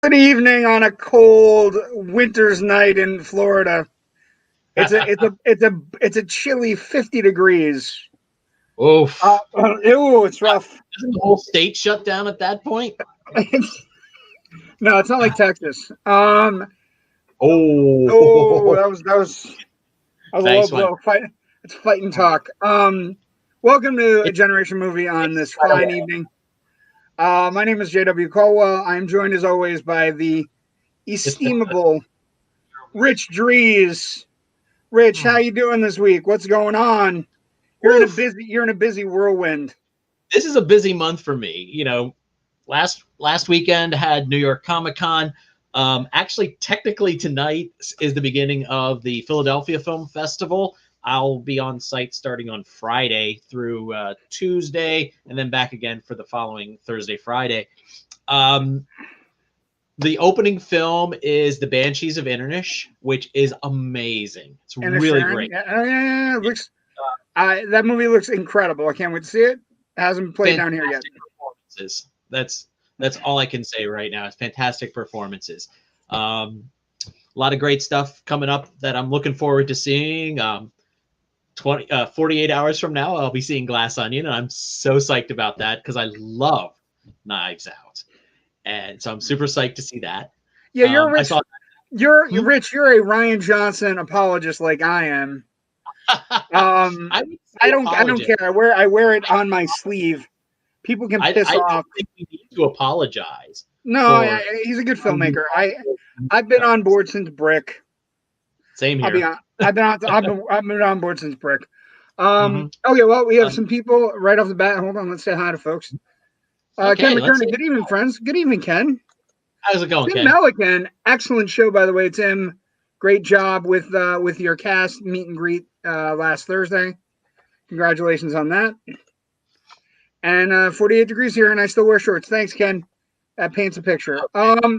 Good evening on a cold winter's night in Florida. It's a chilly 50 degrees. Oof. Ew, it's rough. Isn't the whole state shut down at that point? No, it's not like Texas. Oh, That was a low nice one. blow. It's fight and talk. Welcome to a Generation Movie on this fine evening. My name is J.W. Colwell. I'm joined as always by the estimable Rich Drees. Rich, how you doing this week? What's going on? You're in a busy whirlwind. This is a busy month for me. You know, last weekend had New York Comic-Con. Actually, technically tonight is the beginning of the Philadelphia Film Festival. I'll be on site starting on Friday through Tuesday, and then back again for the following Thursday, Friday. The opening film is The Banshees of Inisherin, which is amazing. It's really great. Yeah. Looks, that movie looks incredible. I can't wait to see it. It hasn't played down here yet. Performances. That's all I can say right now. It's fantastic performances. A lot of great stuff coming up that I'm looking forward to seeing. 48 hours from now, I'll be seeing Glass Onion, and I'm so psyched about that because I love Knives Out. And so I'm super psyched to see that. Yeah, you're Rich. Rich. You're a Ryan Johnson apologist like I am. I don't care. I wear it on my sleeve. People can piss off. I don't think we need to apologize. No, he's a good filmmaker. I've been on board since Brick. Same here. I've been on board since Brick. Okay, well, we have some people right off the bat. Hold on, let's say hi to folks. Ken McKernan, good evening, friends. Good evening, Ken. How's it going, Tim Ken? Melican, excellent show, by the way, Tim. Great job with your cast meet and greet last Thursday. Congratulations on that. And 48 degrees here, and I still wear shorts. Thanks, Ken. That paints a picture.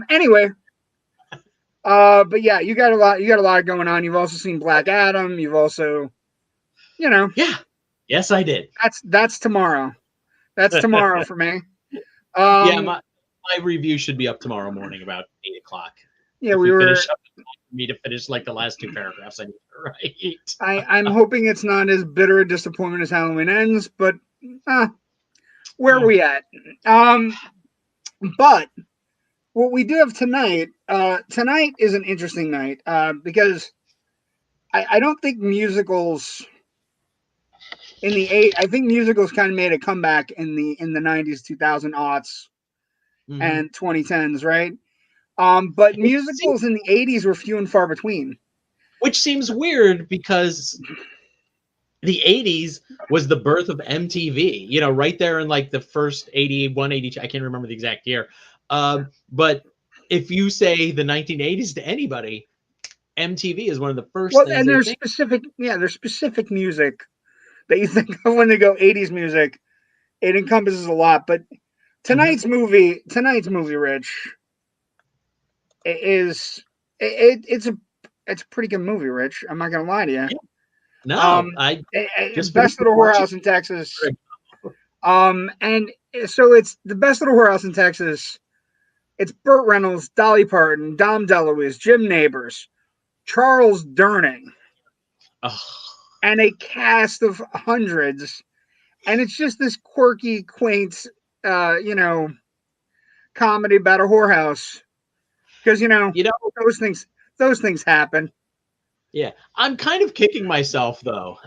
Anyway, but yeah, you got a lot going on. You've also seen Black Adam. You've also, Yeah. Yes, I did. That's tomorrow. That's tomorrow for me. Yeah, my review should be up tomorrow morning about 8 o'clock. Yeah, finish up for me to finish like the last two paragraphs I need to write. I'm hoping it's not as bitter a disappointment as Halloween Ends, but where are we at? But what we do have tonight is an interesting night because I don't think musicals I think musicals kind of made a comeback in the 90s, 2000 aughts, and 2010s, right? But musicals in the 80s were few and far between. Which seems weird because the 80s was the birth of MTV, right there in like the first 81, 82, I can't remember the exact year. But if you say the 1980s to anybody, MTV is one of the first things. And there's specific music that you think of when they go 80s music. It encompasses a lot, but tonight's movie, Rich, it's a pretty good movie, Rich. I'm not gonna lie to you. Yeah. No, just Best Little Whorehouse in Texas. And so it's the Best Little Whorehouse in Texas. It's Burt Reynolds, Dolly Parton, Dom DeLuise, Jim Nabors, Charles Durning, and a cast of hundreds. And it's just this quirky, quaint, comedy about a whorehouse. Because those things happen. Yeah, I'm kind of kicking myself though.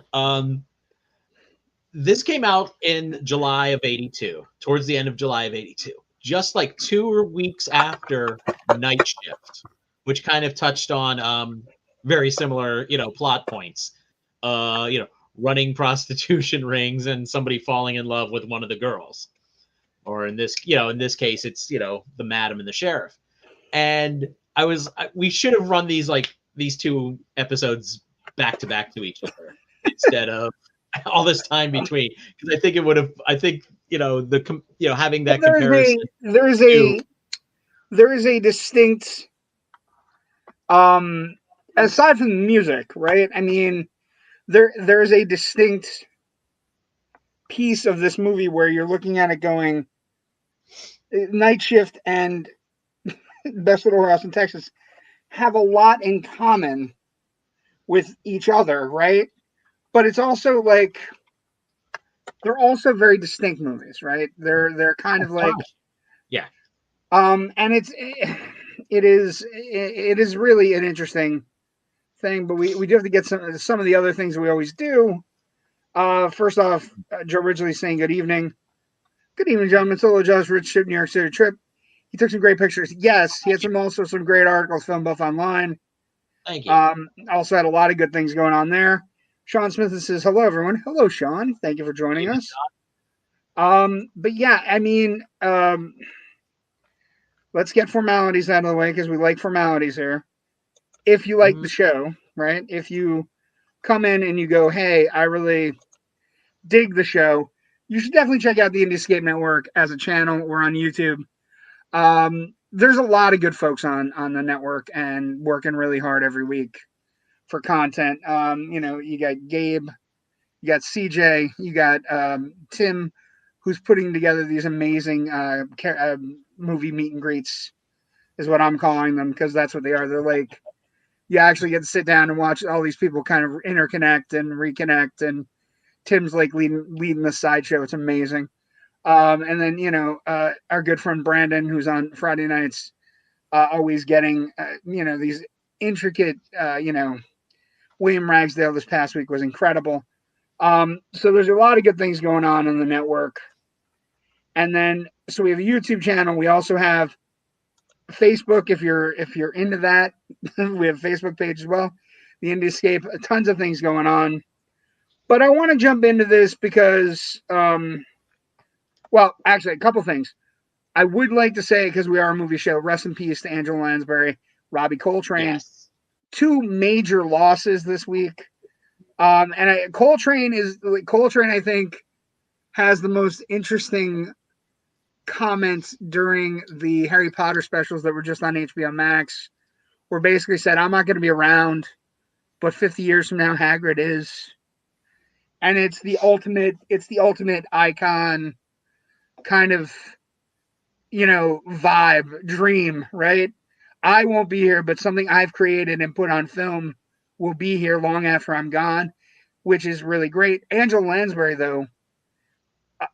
This came out in July of '82, towards the end of July of '82, just like 2 weeks after Night Shift, which kind of touched on very similar, plot points. Running prostitution rings and somebody falling in love with one of the girls, or in this case, it's the madam and the sheriff. And we should have run these two episodes back to back to each other instead of all this time between, because I think it would have. I think having that comparison. There is a distinct aside from the music, right? I mean, there is a distinct piece of this movie where you're looking at it going, Night Shift and Best Little Whorehouse in Texas, have a lot in common with each other, right? But it's also like they're also very distinct movies, right? They're kind of like yeah. And it is really an interesting thing, but we do have to get some of the other things we always do. First off, Joe Ridgely saying good evening. Good evening, gentlemen. Solo Joe's Rich Trip, New York City trip. He took some great pictures. Yes, he had some great articles, FILMBUFF online. Thank you. Also had a lot of good things going on there. Sean Smith says, hello, everyone. Hello, Sean. Thank you for joining us. But yeah, I mean, let's get formalities out of the way because we like formalities here. If you like the show, right? If you come in and you go, hey, I really dig the show, you should definitely check out the Indiescape Network as a channel or on YouTube. There's a lot of good folks on the network and working really hard every week for content. You got Gabe, you got CJ, you got Tim, who's putting together these amazing movie meet and greets, is what I'm calling them, because that's what they are. They're like, you actually get to sit down and watch all these people kind of interconnect and reconnect, and Tim's like leading the sideshow. It's amazing. And then, our good friend Brandon, who's on Friday nights, always getting, these intricate, William Ragsdale this past week was incredible. So there's a lot of good things going on in the network. And then, so we have a YouTube channel. We also have Facebook. If you're into that, we have a Facebook page as well. The Indiescape, tons of things going on. But I want to jump into this because, well, actually, a couple things. I would like to say, because we are a movie show, rest in peace to Angela Lansbury, Robbie Coltrane. Yes. Two major losses this week. Coltrane, I think, has the most interesting comments during the Harry Potter specials that were just on HBO Max, where basically said, I'm not going to be around, but 50 years from now, Hagrid is. And it's the ultimate icon kind of, vibe, dream, right? I won't be here, but something I've created and put on film will be here long after I'm gone, which is really great. Angela Lansbury, though,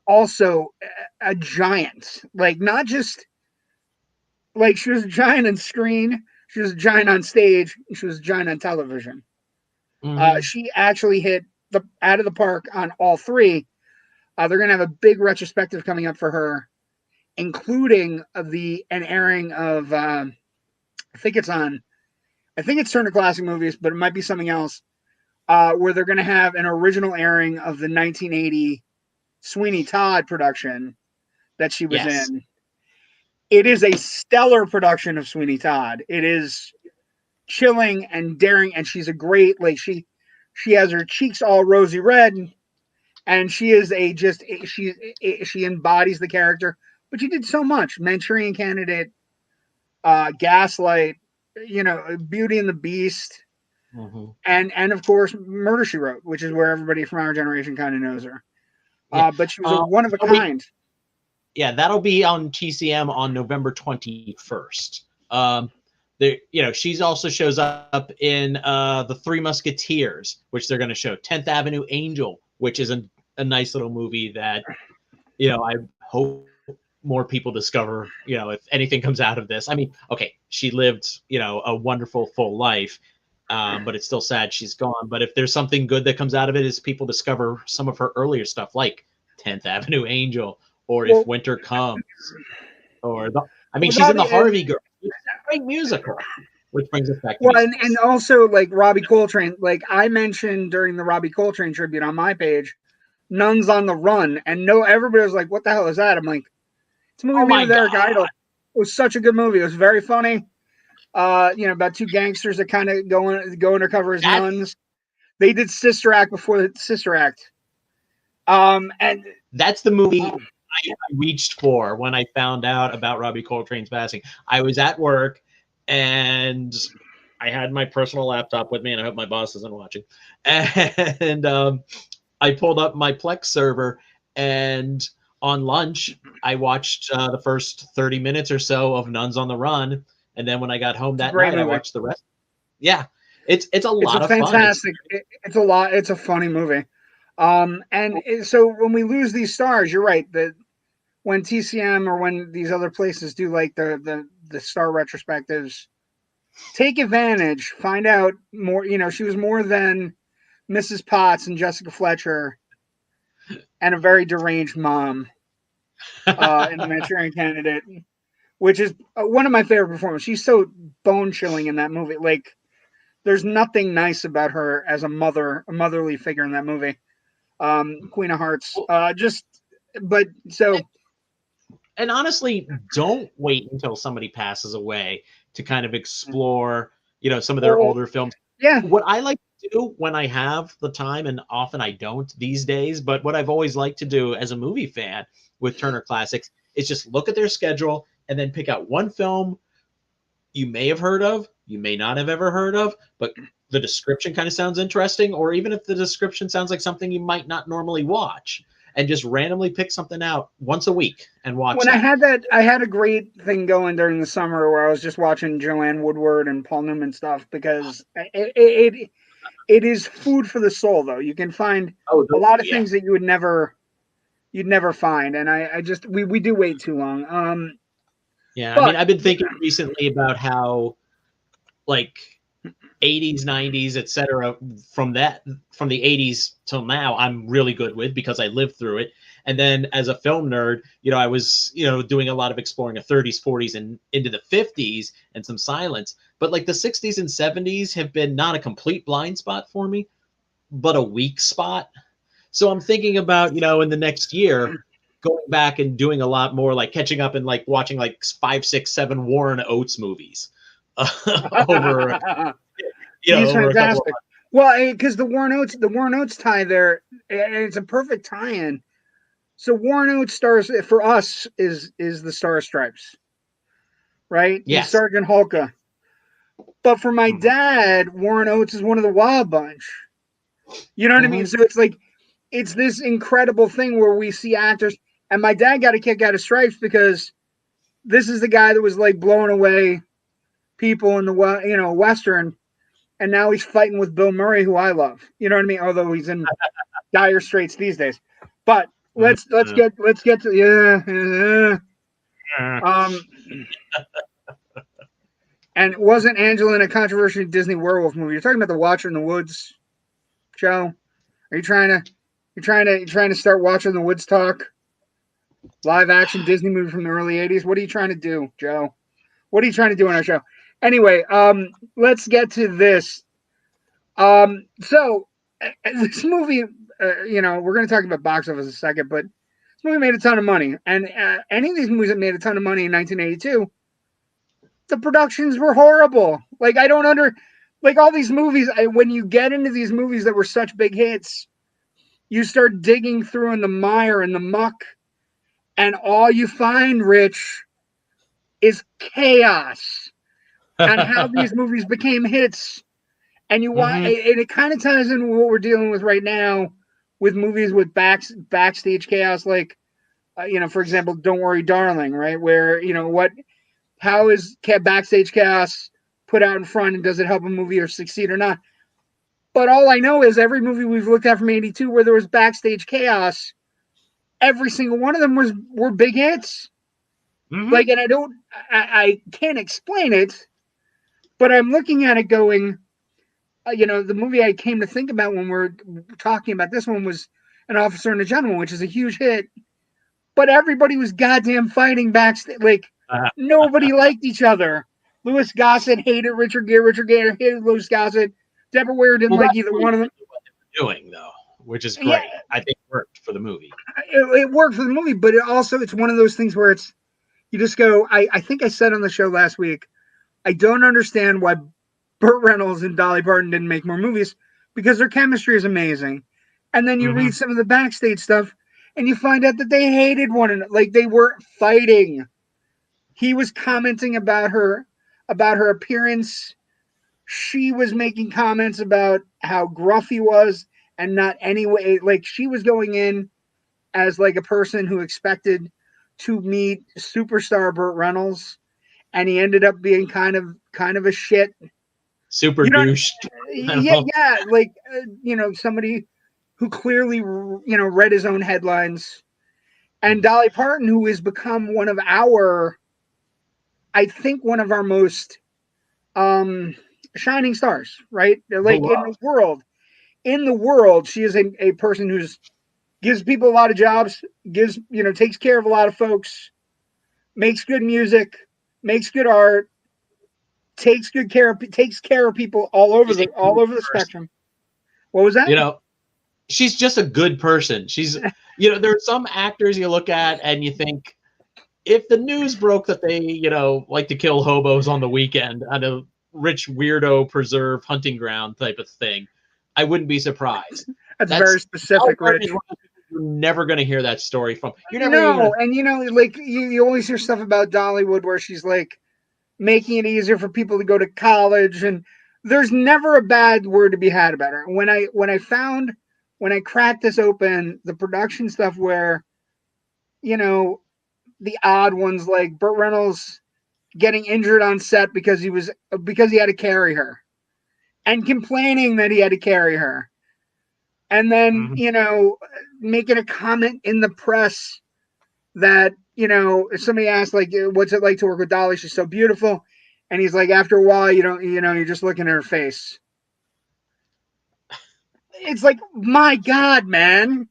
also a giant. Like, not just like she was a giant on screen, she was a giant on stage, she was a giant on television. She actually hit out of the park on all three. They're going to have a big retrospective coming up for her, including an airing of, I think it's Turner Classic Movies, but it might be something else, where they're going to have an original airing of the 1980 Sweeney Todd production that she was in. It is a stellar production of Sweeney Todd. It is chilling and daring, and she's a great, like, she has her cheeks all rosy red, and she is she embodies the character. But she did so much. Manchurian Candidate, Gaslight, Beauty and the Beast, and of course Murder, She Wrote, which is where everybody from our generation kind of knows her. But she was a one of a kind. That'll be on TCM on November 21st. She's also shows up in The Three Musketeers, which they're going to show. 10th Avenue Angel, which is a nice little movie that, I hope more people discover, if anything comes out of this. I mean, okay, she lived, a wonderful full life, but it's still sad she's gone. But if there's something good that comes out of it, is people discover some of her earlier stuff, like 10th Avenue Angel, or If Winter Comes, or she's in The Harvey Girl. It's a great musical, which brings us back to and also, like, Robbie Coltrane, like I mentioned during the Robbie Coltrane tribute on my page, Nuns on the Run, and everybody was like, what the hell is that? I'm like, it's a movie made with Eric Idle. It was such a good movie. It was very funny. About two gangsters that kind of go undercover as nuns. They did Sister Act before the Sister Act. And that's the movie I reached for when I found out about Robbie Coltrane's passing. I was at work and I had my personal laptop with me, and I hope my boss isn't watching. And I pulled up my Plex server, and on lunch, I watched the first 30 minutes or so of Nuns on the Run, And then when I got home It's a that great night, I movie. watched the rest. Yeah, it's a lot of fantastic. fun. It's a lot. It's a funny movie. So when we lose these stars, you're right. That when TCM or when these other places do like the star retrospectives, take advantage, find out more. You know, she was more than Mrs. Potts and Jessica Fletcher and a very deranged mom in the Manchurian Candidate, which is one of my favorite performances. She's so bone chilling in that movie. Like, there's nothing nice about her as a motherly figure in that movie. Queen of Hearts. And honestly, don't wait until somebody passes away to kind of explore, some of their older films. Yeah. What I like to do when I have the time, and often I don't these days, but what I've always liked to do as a movie fan with Turner Classics is just look at their schedule and then pick out one film you may have heard of, you may not have ever heard of, but the description kind of sounds interesting, or even if the description sounds like something you might not normally watch, and just randomly pick something out once a week and watch when that. I had a great thing going during the summer where I was just watching Joanne Woodward and Paul Newman stuff, because it is food for the soul. Though you can find a lot of things that you'd never find, and I just we do wait too long. Yeah, I mean, I've been thinking recently about how, like, 80s, 90s, etc. From the 80s till now, I'm really good with because I lived through it. And then as a film nerd, I was, doing a lot of exploring of 30s, 40s, and into the 50s and some silence. But like the 60s and 70s have been not a complete blind spot for me, but a weak spot. So I'm thinking about, in the next year, going back and doing a lot more, like catching up and like watching like 5, 6, 7 Warren Oates movies over. He's over fantastic. Well, because the Warren Oates tie there, and it's a perfect tie-in. So Warren Oates stars for us is the Star Stripes, right? Yes. He's Sergeant Hulka. But for my dad, Warren Oates is one of the Wild Bunch. You know what I mean? So it's like, it's this incredible thing where we see actors, and my dad got a kick out of Stripes because this is the guy that was like blowing away people in the Western, and now he's fighting with Bill Murray, who I love. You know what I mean? Although he's in dire straits these days. But let's get to and wasn't Angela in a controversial Disney werewolf movie? You're talking about the Watcher in the Woods, Joe? Are you trying to start Watcher in the Woods talk? Live action Disney movie from the early 80s. What are you trying to do, Joe? What are you trying to do on our show? Anyway, let's get to this. So this movie, we're going to talk about box office in a second, but this movie made a ton of money. And any of these movies that made a ton of money in 1982, the productions were horrible. Like, like all these movies, when you get into these movies that were such big hits, you start digging through in the mire and the muck, and all you find, Rich, is chaos and how these movies became hits. And and it kind of ties into what we're dealing with right now with movies with backstage chaos, like for example, Don't Worry, Darling, right? Where how is backstage chaos put out in front, and does it help a movie or succeed or not? But all I know is every movie we've looked at from '82 where there was backstage chaos, every single one of them were big hits. Like, and I can't explain it, but I'm looking at it going, the movie I came to think about when we're talking about this one was An Officer and a Gentleman, which is a huge hit, but everybody was goddamn fighting backstage. Like, nobody liked each other. Louis Gossett hated Richard Gere. Richard Gere hated Louis Gossett. Deborah Ware didn't like either one of them. What they were doing, though, which is great. Yeah. I think it worked for the movie. It worked for the movie, but it's one of those things where you just go, I think I said on the show last week, I don't understand why Burt Reynolds and Dolly Parton didn't make more movies, because their chemistry is amazing. And then you read some of the backstage stuff and you find out that they hated one another. Like, they were fighting. He was commenting about her appearance. She was making comments about how gruff he was, and not anyway. Like, she was going in as like a person who expected to meet superstar Burt Reynolds, and he ended up being kind of a shit. Super douche. Yeah, like somebody who clearly read his own headlines, and Dolly Parton, who has become one of our most shining stars, right? Like in the world, she is a person who's gives people a lot of jobs, takes care of a lot of folks, makes good music, makes good art, takes care of people all over the spectrum. What was that? She's just a good person. She's there's some actors you look at and you think, if the news broke that they like to kill hobos on the weekend on a rich weirdo preserve hunting ground type of thing, I wouldn't be surprised. That's very specific, Rich. You're never going to hear that story from. You're never and like you always hear stuff about Dollywood where she's like making it easier for people to go to college, and there's never a bad word to be had about her. When I cracked this open, the production stuff where the odd ones like Burt Reynolds getting injured on set because he had to carry her and complaining that he had to carry her. And then, making a comment in the press that, if somebody asked, like, what's it like to work with Dolly? She's so beautiful. And he's like, after a while, you're just looking at her face. It's like, my God, man.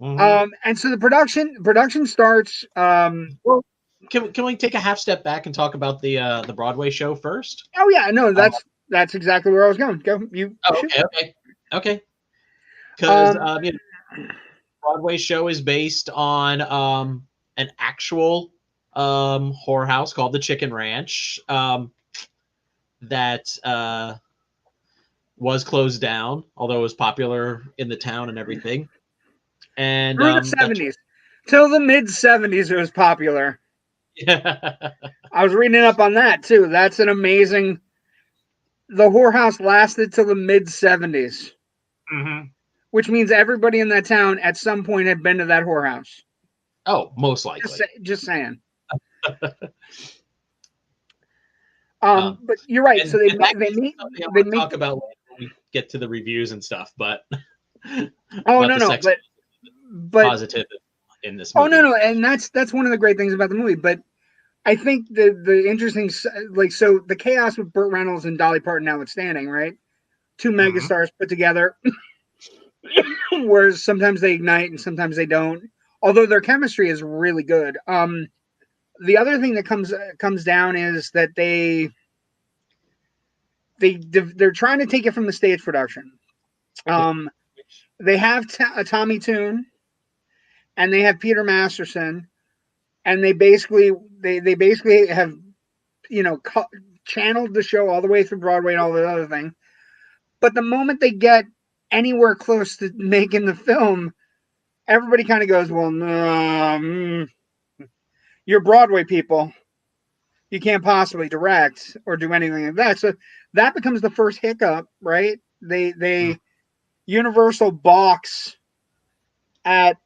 And so the production starts. Well, can we take a half step back and talk about the Broadway show first? Oh yeah, no, that's exactly where I was going. Go, you. Okay. Because Broadway show is based on an actual whorehouse called the Chicken Ranch that was closed down, although it was popular in the town and everything. And through the 70s, till the mid 70s, it was popular. Yeah. I was reading up on that too. That's an amazing. The whorehouse lasted till the mid 70s. Which means everybody in that town at some point had been to that whorehouse. Oh, most likely. Just saying. But you're right. So they talk about when we get to the reviews and stuff, but but positive in this movie. No, and that's one of the great things about the movie. But I think the interesting, like, so the chaos with Burt Reynolds and Dolly Parton notwithstanding, right? Two megastars put together. Whereas sometimes they ignite and sometimes they don't. Although their chemistry is really good. The other thing that comes down is that they're trying to take it from the stage production. They have Tommy Tune, and they have Peter Masterson, and they basically have channeled the show all the way through Broadway and all the other thing. But the moment they get anywhere close to making the film, everybody kind of goes, well, no, you're Broadway people. You can't possibly direct or do anything like that. So that becomes the first hiccup, right? They Universal balks at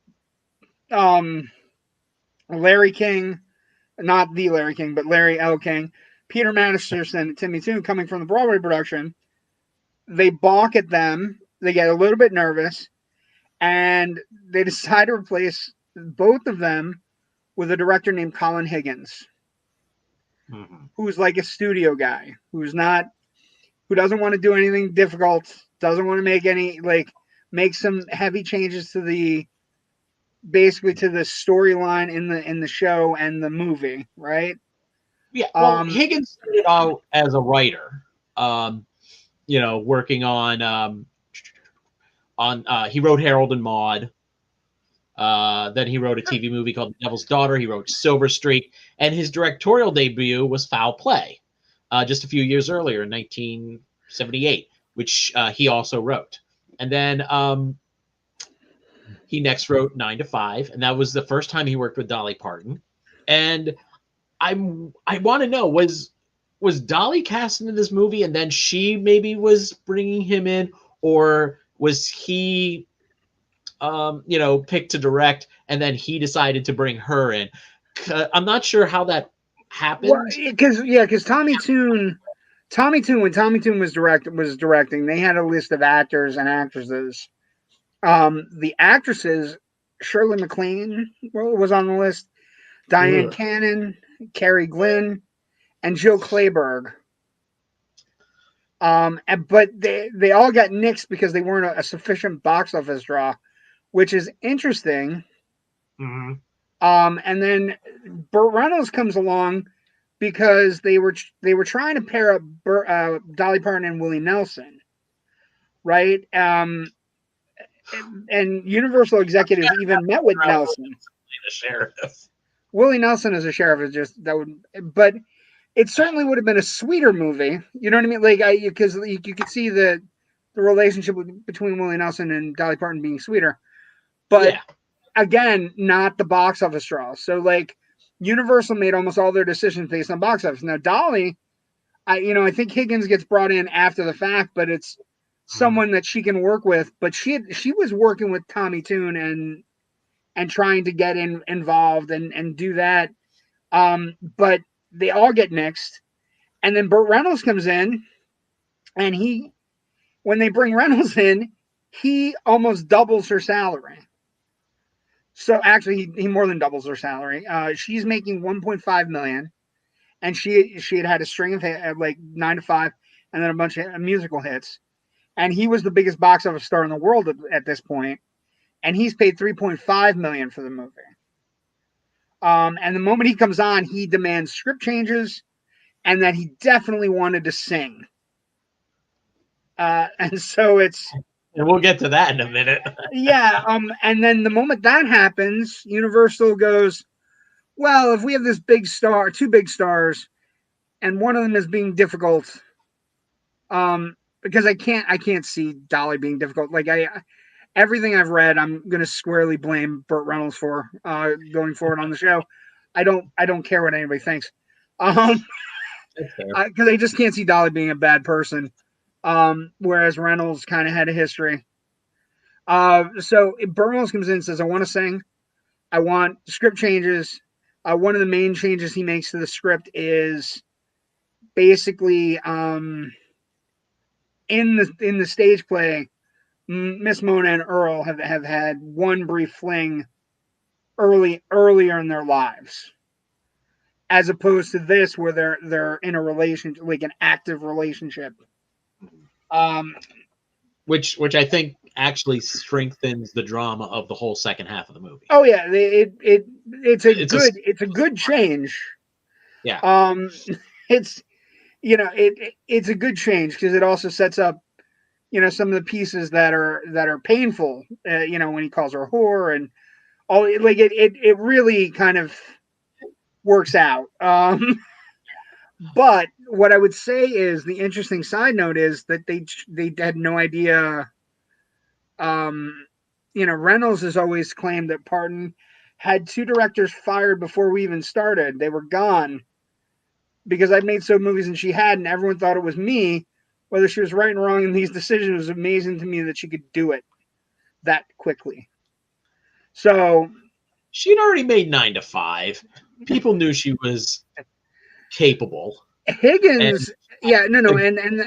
Larry King, not the Larry King, but Larry L. King, Peter Masterson, and Timmy Toon coming from the Broadway production. They balk at them. They get a little bit nervous, and they decide to replace both of them with a director named Colin Higgins, who's like a studio guy, who doesn't want to do anything difficult, doesn't want to make some heavy changes to the storyline in the show and the movie, right? Yeah. Well, Higgins started out as a writer, working on he wrote Harold and Maude. Then he wrote a TV movie called The Devil's Daughter. He wrote Silver Streak, and his directorial debut was Foul Play, just a few years earlier in 1978, which he also wrote. And then he next wrote 9 to 5, and that was the first time he worked with Dolly Parton. And I want to know, was Dolly cast into this movie, and then she maybe was bringing him in, or was he picked to direct, and then he decided to bring her in? I'm not sure how that happened. Because Tommy Tune, when Tommy Tune was directing, they had a list of actors and actresses. The actresses, Shirley MacLaine was on the list, Diane Cannon, Carrie Glynn, and Jill Clayburgh. But they all got nixed because they weren't a sufficient box office draw, which is interesting. Mm-hmm. And then Burt Reynolds comes along because they were trying to pair up Dolly Parton and Willie Nelson, right? And Universal executives even met with Nelson. The sheriff. Willie Nelson as a sheriff is just but it certainly would have been a sweeter movie. You know what I mean? Like because you could see the relationship between Willie Nelson and Dolly Parton being sweeter, but again, not the box office draw. So like Universal made almost all their decisions based on box office. Now Dolly, I think Higgins gets brought in after the fact, but it's someone that she can work with. But she was working with Tommy Tune and trying to get involved and do that. But they all get nixed. And then Burt Reynolds comes in, and when they bring Reynolds in, he almost doubles her salary. So actually, he more than doubles her salary. She's making $1.5 million, and she had a string of like 9 to 5, and then a bunch of musical hits. And he was the biggest box office star in the world at this point, and he's paid $3.5 million for the movie. And the moment he comes on, he demands script changes, and that he definitely wanted to sing. And so it's. And we'll get to that in a minute. Yeah. And then the moment that happens, Universal goes, well, if we have this big star, 2 big stars, and one of them is being difficult, because I can't see Dolly being difficult. Like everything I've read, I'm going to squarely blame Burt Reynolds for going forward on the show. I don't care what anybody thinks. Because I just can't see Dolly being a bad person. Whereas Reynolds kind of had a history. So Burt Reynolds comes in and says, I want to sing. I want script changes. One of the main changes he makes to the script is basically in the stage play, Miss Mona and Earl have had one brief fling earlier in their lives, as opposed to this where they're in a relationship, like an active relationship. Which I think actually strengthens the drama of the whole second half of the movie. Oh yeah, it's a good change. Yeah. It's it's a good change because it also sets up some of the pieces that are painful. When he calls her a whore and all, like it really kind of works out. But what I would say is the interesting side note is that they had no idea. Reynolds has always claimed that Parton had 2 directors fired before we even started. They were gone because I'd made so movies and she hadn't. Everyone thought it was me. Whether she was right and wrong in these decisions, it was amazing to me that she could do it that quickly. So she'd already made 9 to 5. People knew she was capable. Higgins, and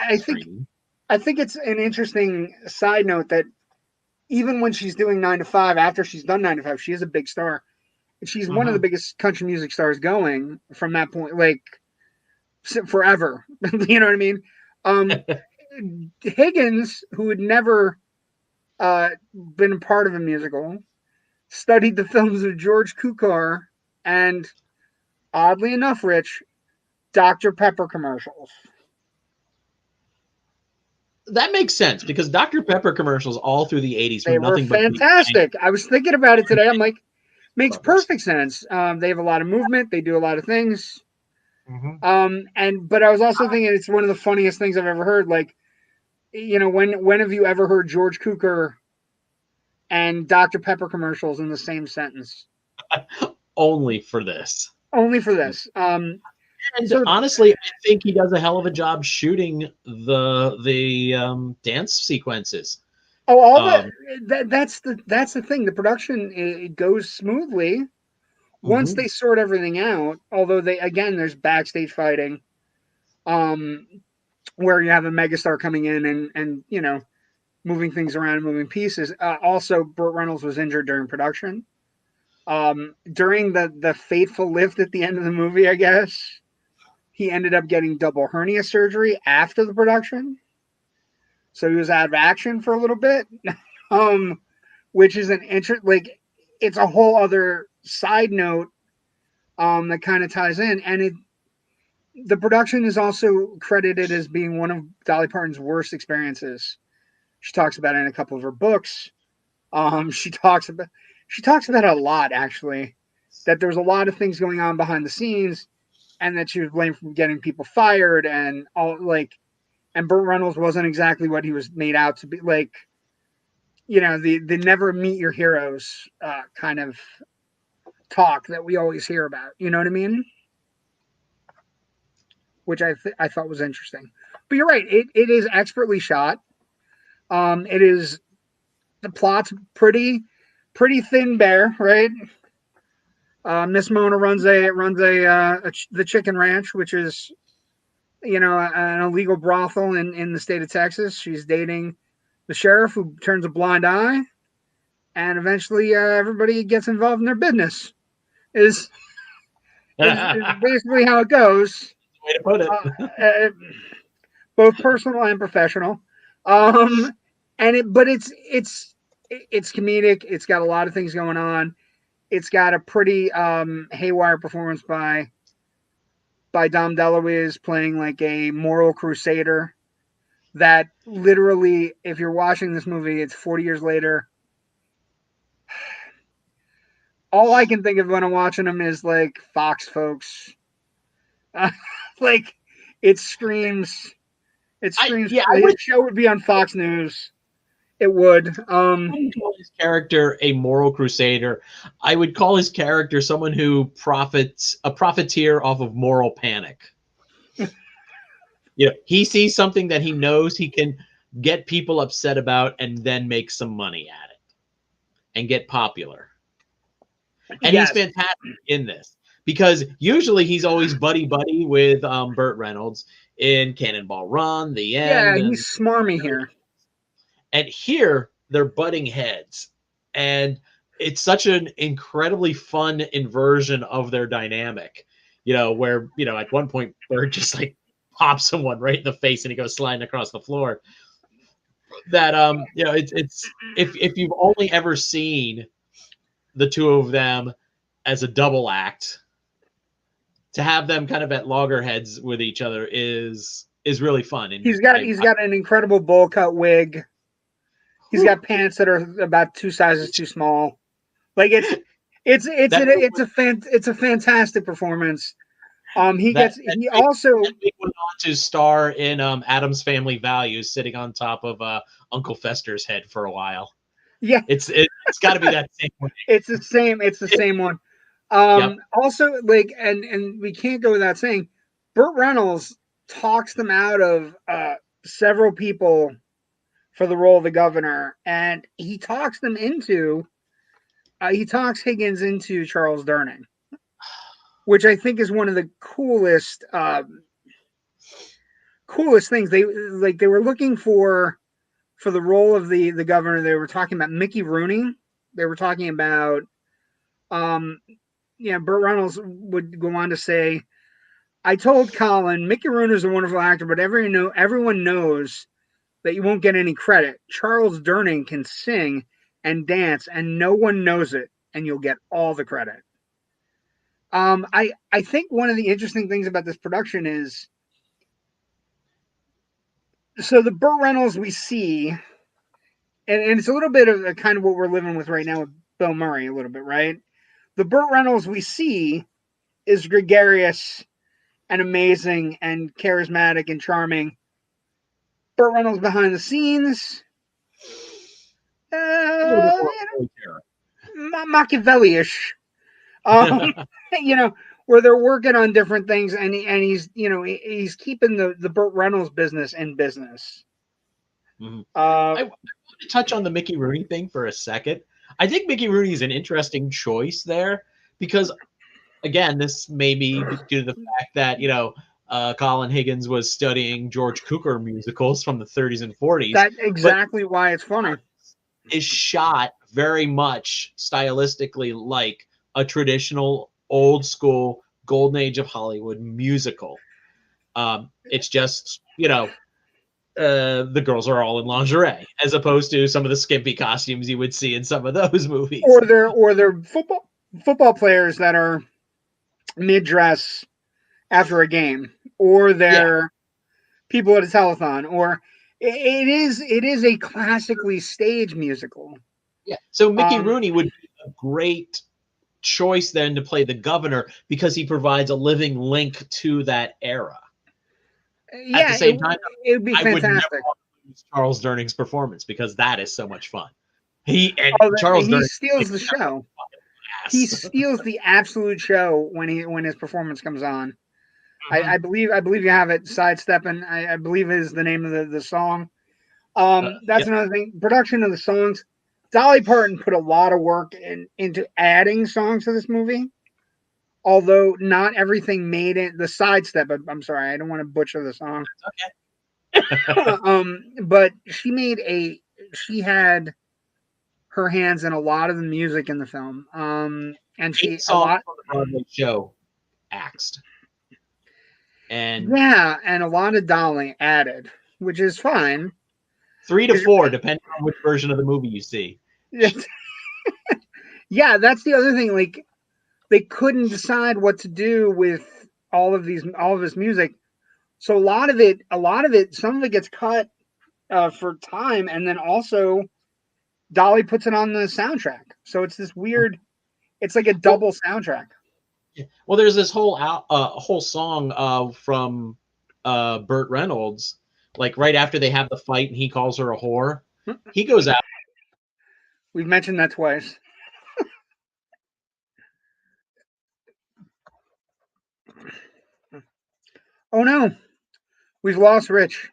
I think it's an interesting side note that even when she's doing 9 to 5, after she's done 9 to 5, she is a big star. She's one of the biggest country music stars going from that point, like forever. You know what I mean? Higgins, who had never been a part of a musical, studied the films of George Cukor and, oddly enough, Rich, Dr. Pepper commercials. That makes sense because Dr. Pepper commercials all through the 80s were nothing fantastic. I was thinking about it today. I'm like, makes perfect sense. They have a lot of movement. They do a lot of things. But I was also thinking it's one of the funniest things I've ever heard. Like, when have you ever heard George Cukor and Dr. Pepper commercials in the same sentence? Only for this. Only for this. And honestly, I think he does a hell of a job shooting the dance sequences. Oh, that's the thing. The production, it goes smoothly, Once they sort everything out, although there's backstage fighting, where you have a megastar coming in and moving things around and moving pieces. Also, Burt Reynolds was injured during production. During the fateful lift at the end of the movie, I guess, he ended up getting double hernia surgery after the production. So he was out of action for a little bit, which is it's a whole other side note that kind of ties in. And the production is also credited as being one of Dolly Parton's worst experiences. She talks about it in a couple of her books. She talks about it a lot, actually, that there was a lot of things going on behind the scenes, and that she was blamed for getting people fired and and Burt Reynolds wasn't exactly what he was made out to be. The never meet your heroes kind of talk that we always hear about. You know what I mean? Which I thought was interesting. But you're right. It is expertly shot. It is, the plot's pretty thin bare, right? Miss Mona runs the Chicken Ranch, which is, an illegal brothel in the state of Texas. She's dating the sheriff, who turns a blind eye, and eventually everybody gets involved in their business. Is basically how it goes. Way to put it. Both personal and professional. But it's comedic. It's got a lot of things going on. It's got a pretty haywire performance by Dom DeLuise, playing like a moral crusader that literally, if you're watching this movie, it's 40 years later. All I can think of when I'm watching them is like Fox folks. It screams. The show would be on Fox News. It would. I wouldn't call his character a moral crusader. I would call his character someone who a profiteer off of moral panic. He sees something that he knows he can get people upset about and then make some money at it and get popular. And He's fantastic in this, because usually he's always buddy with Burt Reynolds in Cannonball Run, The End. Yeah, he's smarmy here. And here they're butting heads, and it's such an incredibly fun inversion of their dynamic. Where at one point Burt just like pops someone right in the face and he goes sliding across the floor. That it's if you've only ever seen the two of them as a double act, to have them kind of at loggerheads with each other is really fun. And he's got an incredible bowl cut wig. He's got pants that are about 2 sizes too small. Like it's a fantastic performance. He also went on to star in Addams Family Values, sitting on top of Uncle Fester's head for a while. Yeah, it's got to be that same one. It's the same one. Yep. Also, and we can't go without saying, Burt Reynolds talks them out of several people for the role of the governor, and he talks Higgins into Charles Durning, which I think is one of the coolest things. They were looking for the role of the governor. They were talking about Mickey Rooney. They were talking about Burt Reynolds would go on to say, I told Colin, Mickey Rooney is a wonderful actor, but everyone knows that you won't get any credit. Charles Durning can sing and dance, and no one knows it, and you'll get all the credit. I think one of the interesting things about this production is, so the Burt Reynolds we see, and it's a little bit of kind of what we're living with right now with Bill Murray, a little bit, right? The Burt Reynolds we see is gregarious and amazing and charismatic and charming. Burt Reynolds behind the scenes, Machiavelli-ish, where they're working on different things, and he's keeping the Burt Reynolds business in business. Mm-hmm. I want to touch on the Mickey Rooney thing for a second. I think Mickey Rooney is an interesting choice there, because again, this may be due to the fact that Colin Higgins was studying George Cukor musicals from the 30s and 40s. That's exactly why it's funny. Is shot very much stylistically like a traditional old school golden age of Hollywood musical. It's just, the girls are all in lingerie, as opposed to some of the skimpy costumes you would see in some of those movies. Or they're football players that are mid-dress after a game, or they're people at a telethon, or it is a classically staged musical. Yeah. So Mickey Rooney would be a great choice then to play the governor because he provides a living link to that era. Yeah, at the same time, it would be fantastic. I would never want to lose Charles Durning's performance because that is so much fun. Charles Durning steals the show. He steals the absolute show when his performance comes on. Mm-hmm. I believe you have it. Sidestepping, I believe is the name of the song. That's another thing. Production of the songs. Dolly Parton put a lot of work into adding songs to this movie. Although not everything made it. The sidestep. I'm sorry, I don't want to butcher the song. Okay. But she had her hands in a lot of the music in the film. And she a lot from the Broadway show axed. And a lot of Dolly added, which is fine. 3 to 4, depending on which version of the movie you see. Yeah, that's the other thing. Like, they couldn't decide what to do with all of this music. So a lot of it, some of it gets cut for time, and then also Dolly puts it on the soundtrack. So it's this weird. It's like a double soundtrack. Well, there's this whole song from Burt Reynolds, like right after they have the fight and he calls her a whore. He goes out. We've mentioned that twice. Oh no, we've lost Rich.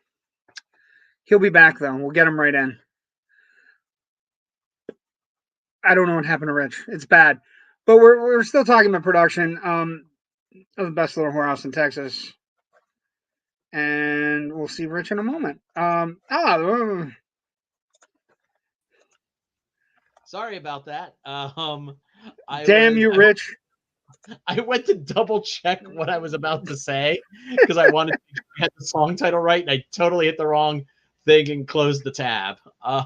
He'll be back though. We'll get him right in. I don't know what happened to Rich. It's bad. But we're still talking about production of the Best Little Whorehouse in Texas. And we'll see Rich in a moment. Sorry about that. Damn you, Rich. I went to double check what I was about to say because I wanted to get the song title right, and I totally hit the wrong thing and closed the tab. I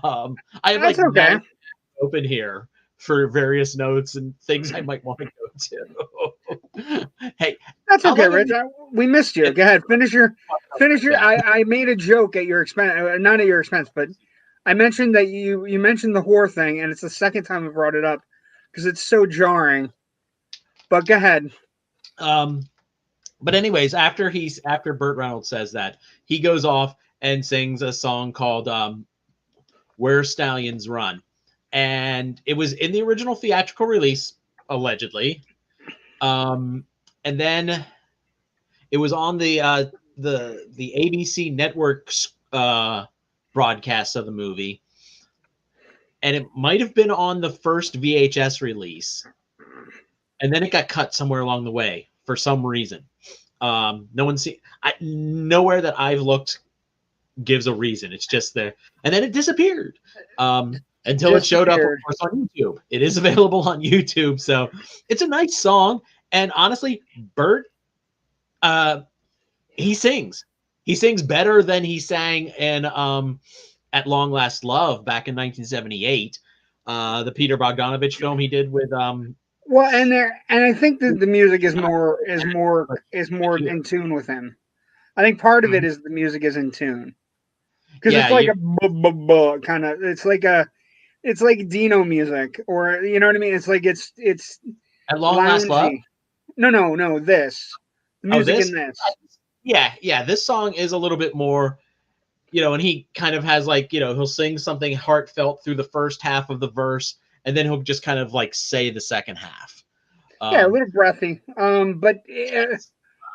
have That's okay. Open here for various notes and things I might want to go to. Hey, that's okay, Rich. We missed you. Go ahead, finish your. I made a joke at your expense, not at your expense, but I mentioned that you mentioned the whore thing, and it's the second time I brought it up because it's so jarring. But go ahead. But anyways, after Burt Reynolds says that, he goes off and sings a song called "Where Stallions Run," and it was in the original theatrical release, allegedly. And then it was on the ABC network broadcast of the movie, and it might have been on the first VHS release. And then it got cut somewhere along the way for some reason. Nowhere that I've looked gives a reason. It's just there. And then it disappeared until it showed up, of course, on YouTube. It is available on YouTube. So it's a nice song. And honestly, Burt, he sings. He sings better than he sang in At Long Last Love back in 1978. The Peter Bogdanovich film he did with well, and I think that the music is more in tune with him. I think part of it is the music is in tune because it's like a kind of. It's like Dino music, or you know what I mean. It's like it's At Long Last Love. No. This the music in this. Yeah. This song is a little bit more, and he kind of has like he'll sing something heartfelt through the first half of the verse. And then he'll just kind of like say the second half. A little breathy. But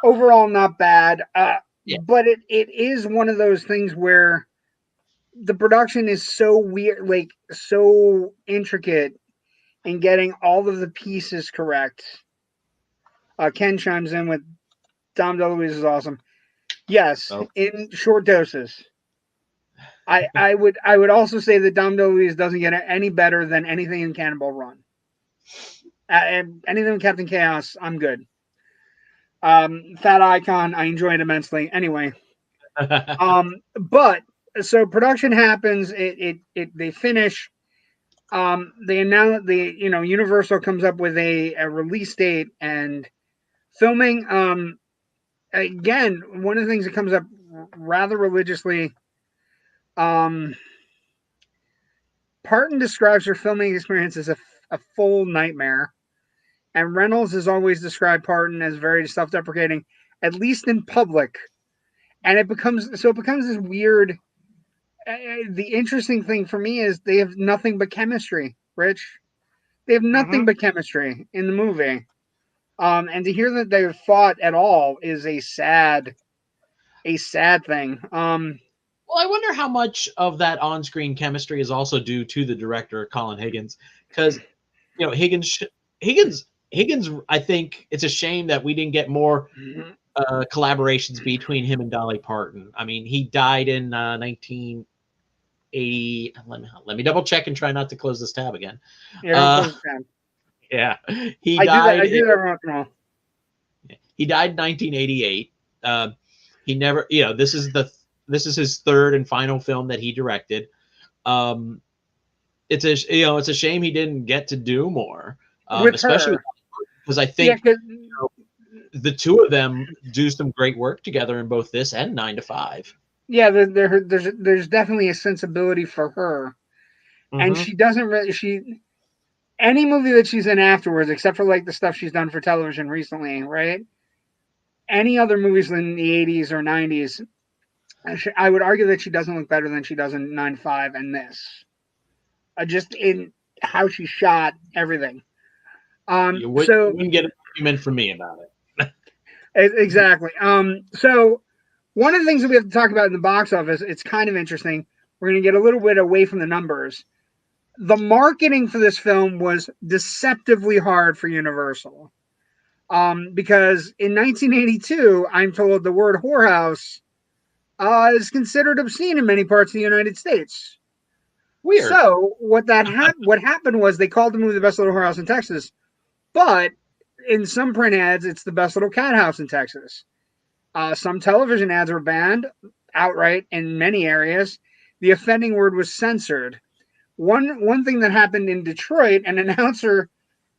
overall not bad. But it is one of those things where the production is so weird, like so intricate in getting all of the pieces correct Ken chimes in with Dom DeLuise is awesome. Yes, Oh. in short doses. I would also say that Dom DeLuise doesn't get any better than anything in Cannonball Run. Anything in Captain Chaos, I'm good. Fat Icon, I enjoy it immensely. Anyway, but so production happens. They finish. They announce Universal comes up with a release date and filming. Again, one of the things that comes up rather religiously. Parton describes her filming experience as a full nightmare, and Reynolds has always described Parton as very self-deprecating, at least in public. And it becomes this weird. The interesting thing for me is they have nothing but chemistry. Rich, they have nothing but chemistry in the movie. And to hear that they've fought at all is a sad thing. Well, I wonder how much of that on-screen chemistry is also due to the director, Colin Higgins, because Higgins. I think it's a shame that we didn't get more collaborations between him and Dolly Parton. I mean, he died in 1980. Let me double check and try not to close this tab again. Yeah, don't close the tab. Yeah, I do that wrong and all. He died in 1988. He never, this is his third and final film that he directed. It's a shame he didn't get to do more, especially because I think the two of them do some great work together in both this and 9 to 5. Yeah, there's definitely a sensibility for her, and she doesn't really any movie that she's in afterwards, except for like the stuff she's done for television recently, right? Any other movies in the 80s or 90s, I would argue that she doesn't look better than she does in 9 to 5 and this. Just in how she shot everything. You wouldn't get an argument from me about it. Exactly. So one of the things that we have to talk about in the box office, it's kind of interesting. We're going to get a little bit away from the numbers. The marketing for this film was deceptively hard for Universal. Because in 1982, I'm told the word whorehouse is considered obscene in many parts of the United States. Weird. So what happened was they called the movie The Best Little Whorehouse in Texas, but in some print ads, it's The Best Little Cat House in Texas. Some television ads were banned outright in many areas. The offending word was censored. One thing that happened in Detroit, an announcer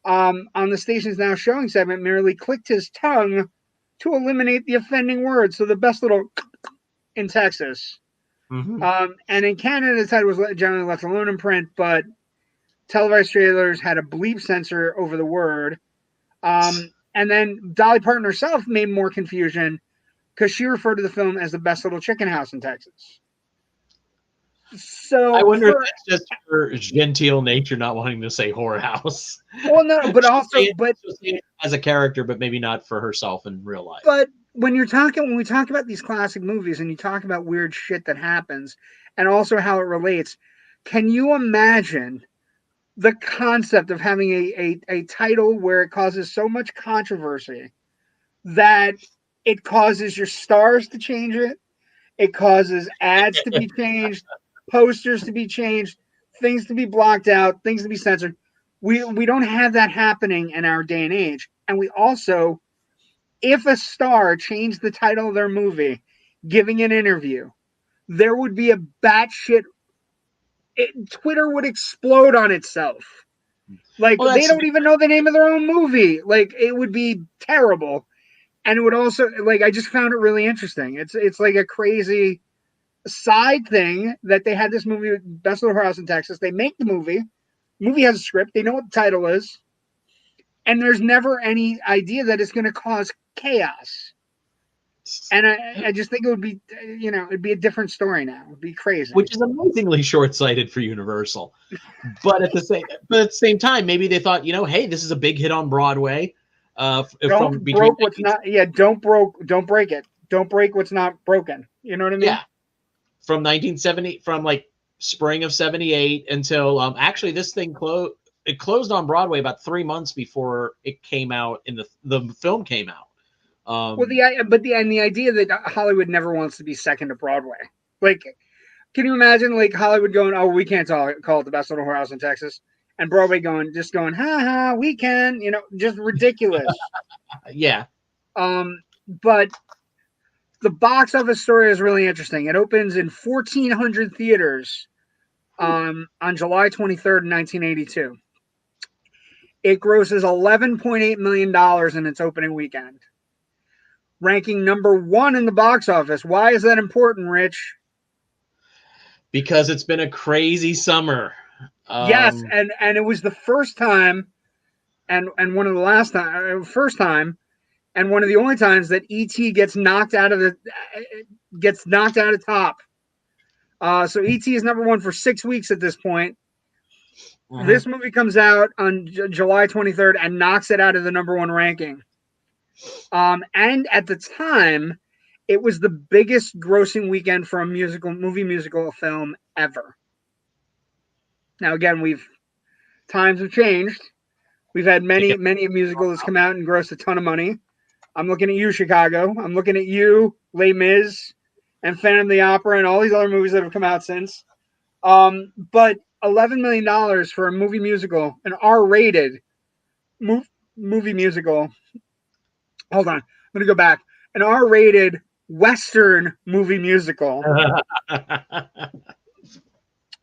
on the station's Now Showing segment merely clicked his tongue to eliminate the offending word. So The Best Little in Texas. And in Canada, the title was generally left alone in print, but televised trailers had a bleep censor over the word. And then Dolly Parton herself made more confusion because she referred to the film as The Best Little Chicken House in Texas. So I wonder if that's just her genteel nature not wanting to say whorehouse. Well, no, but also, as a character, but maybe not for herself in real life. But when we talk about these classic movies and you talk about weird shit that happens and also how it relates, can you imagine the concept of having a title where it causes so much controversy that it causes your stars to change it? It causes ads to be changed, posters to be changed, things to be blocked out, things to be censored. We don't have that happening in our day and age. And we also, if a star changed the title of their movie, giving an interview, there would be a batshit. Twitter would explode on itself. Like, they don't even know the name of their own movie. Like, it would be terrible. And it would also, like, I just found it really interesting. It's like a crazy side thing that they had this movie, Best Little Whorehouse in Texas. They make the movie. The movie has a script. They know what the title is. And there's never any idea that it's going to cause chaos. And I just think it would be, it'd be a different story now. It'd be crazy. Which is amazingly short-sighted for Universal. But at the same time, maybe they thought, hey, this is a big hit on Broadway. Don't break what's not. Yeah, don't break it. Don't break what's not broken. You know what I mean? Yeah. From 1970, from like spring of '78 until actually this thing closed. it closed on Broadway about 3 months before it came out in the film came out. Well, the idea that Hollywood never wants to be second to Broadway. Like, can you imagine like Hollywood going, "Oh, we can't call it the best little whorehouse in Texas," and Broadway going, "Ha ha, we can," just ridiculous. Yeah. But the box office story is really interesting. It opens in 1,400 theaters on July 23rd, 1982. It grosses $11.8 million in its opening weekend, ranking number 1 in the box office. Why is that important, Rich? Because it's been a crazy summer. Yes, and it was the first time, and one of the first time, and one of the only times that E.T. gets knocked out of top. So E.T. is number 1 for 6 weeks at this point. Mm-hmm. This movie comes out on July 23rd and knocks it out of the number 1 ranking. And at the time, it was the biggest grossing weekend for a movie musical film ever. Now, again, times have changed. We've had many musicals come out and gross a ton of money. I'm looking at you, Chicago. I'm looking at you, Les Mis, and Phantom of the Opera, and all these other movies that have come out since. But $11 million for a movie musical, an R-rated movie musical. Hold on. I'm going to go back. An R-rated Western movie musical.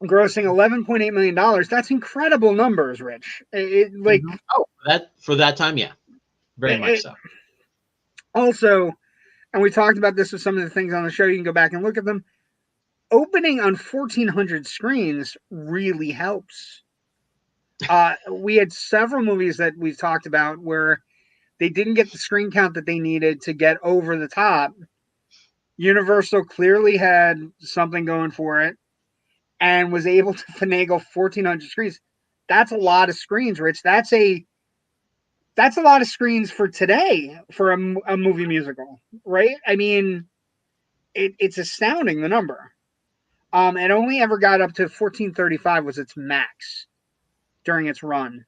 Grossing $11.8 million. That's incredible numbers, Rich. For that time, yeah. Very much so. Also, and we talked about this with some of the things on the show, you can go back and look at them. Opening on 1,400 screens really helps. We had several movies that we've talked about where they didn't get the screen count that they needed to get over the top. Universal clearly had something going for it and was able to finagle 1,400 screens. That's a lot of screens, Rich. That's a lot of screens for today for a movie musical, right? I mean, it's astounding, the number. It only ever got up to 1,435 was its max during its run.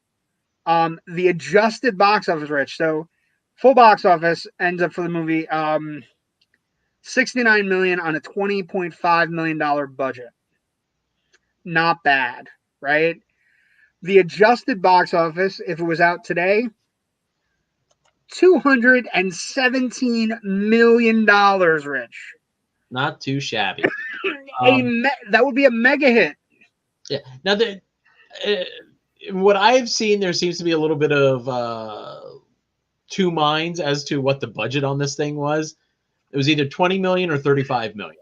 The adjusted box office, Rich, so full box office ends up for the movie $69 million on a $20.5 million budget. Not bad, right? The adjusted box office, if it was out today, $217 million, Rich. Not too shabby. That would be a mega hit. Yeah. Now, what I've seen, there seems to be a little bit of two minds as to what the budget on this thing was. It was either 20 million or 35 million,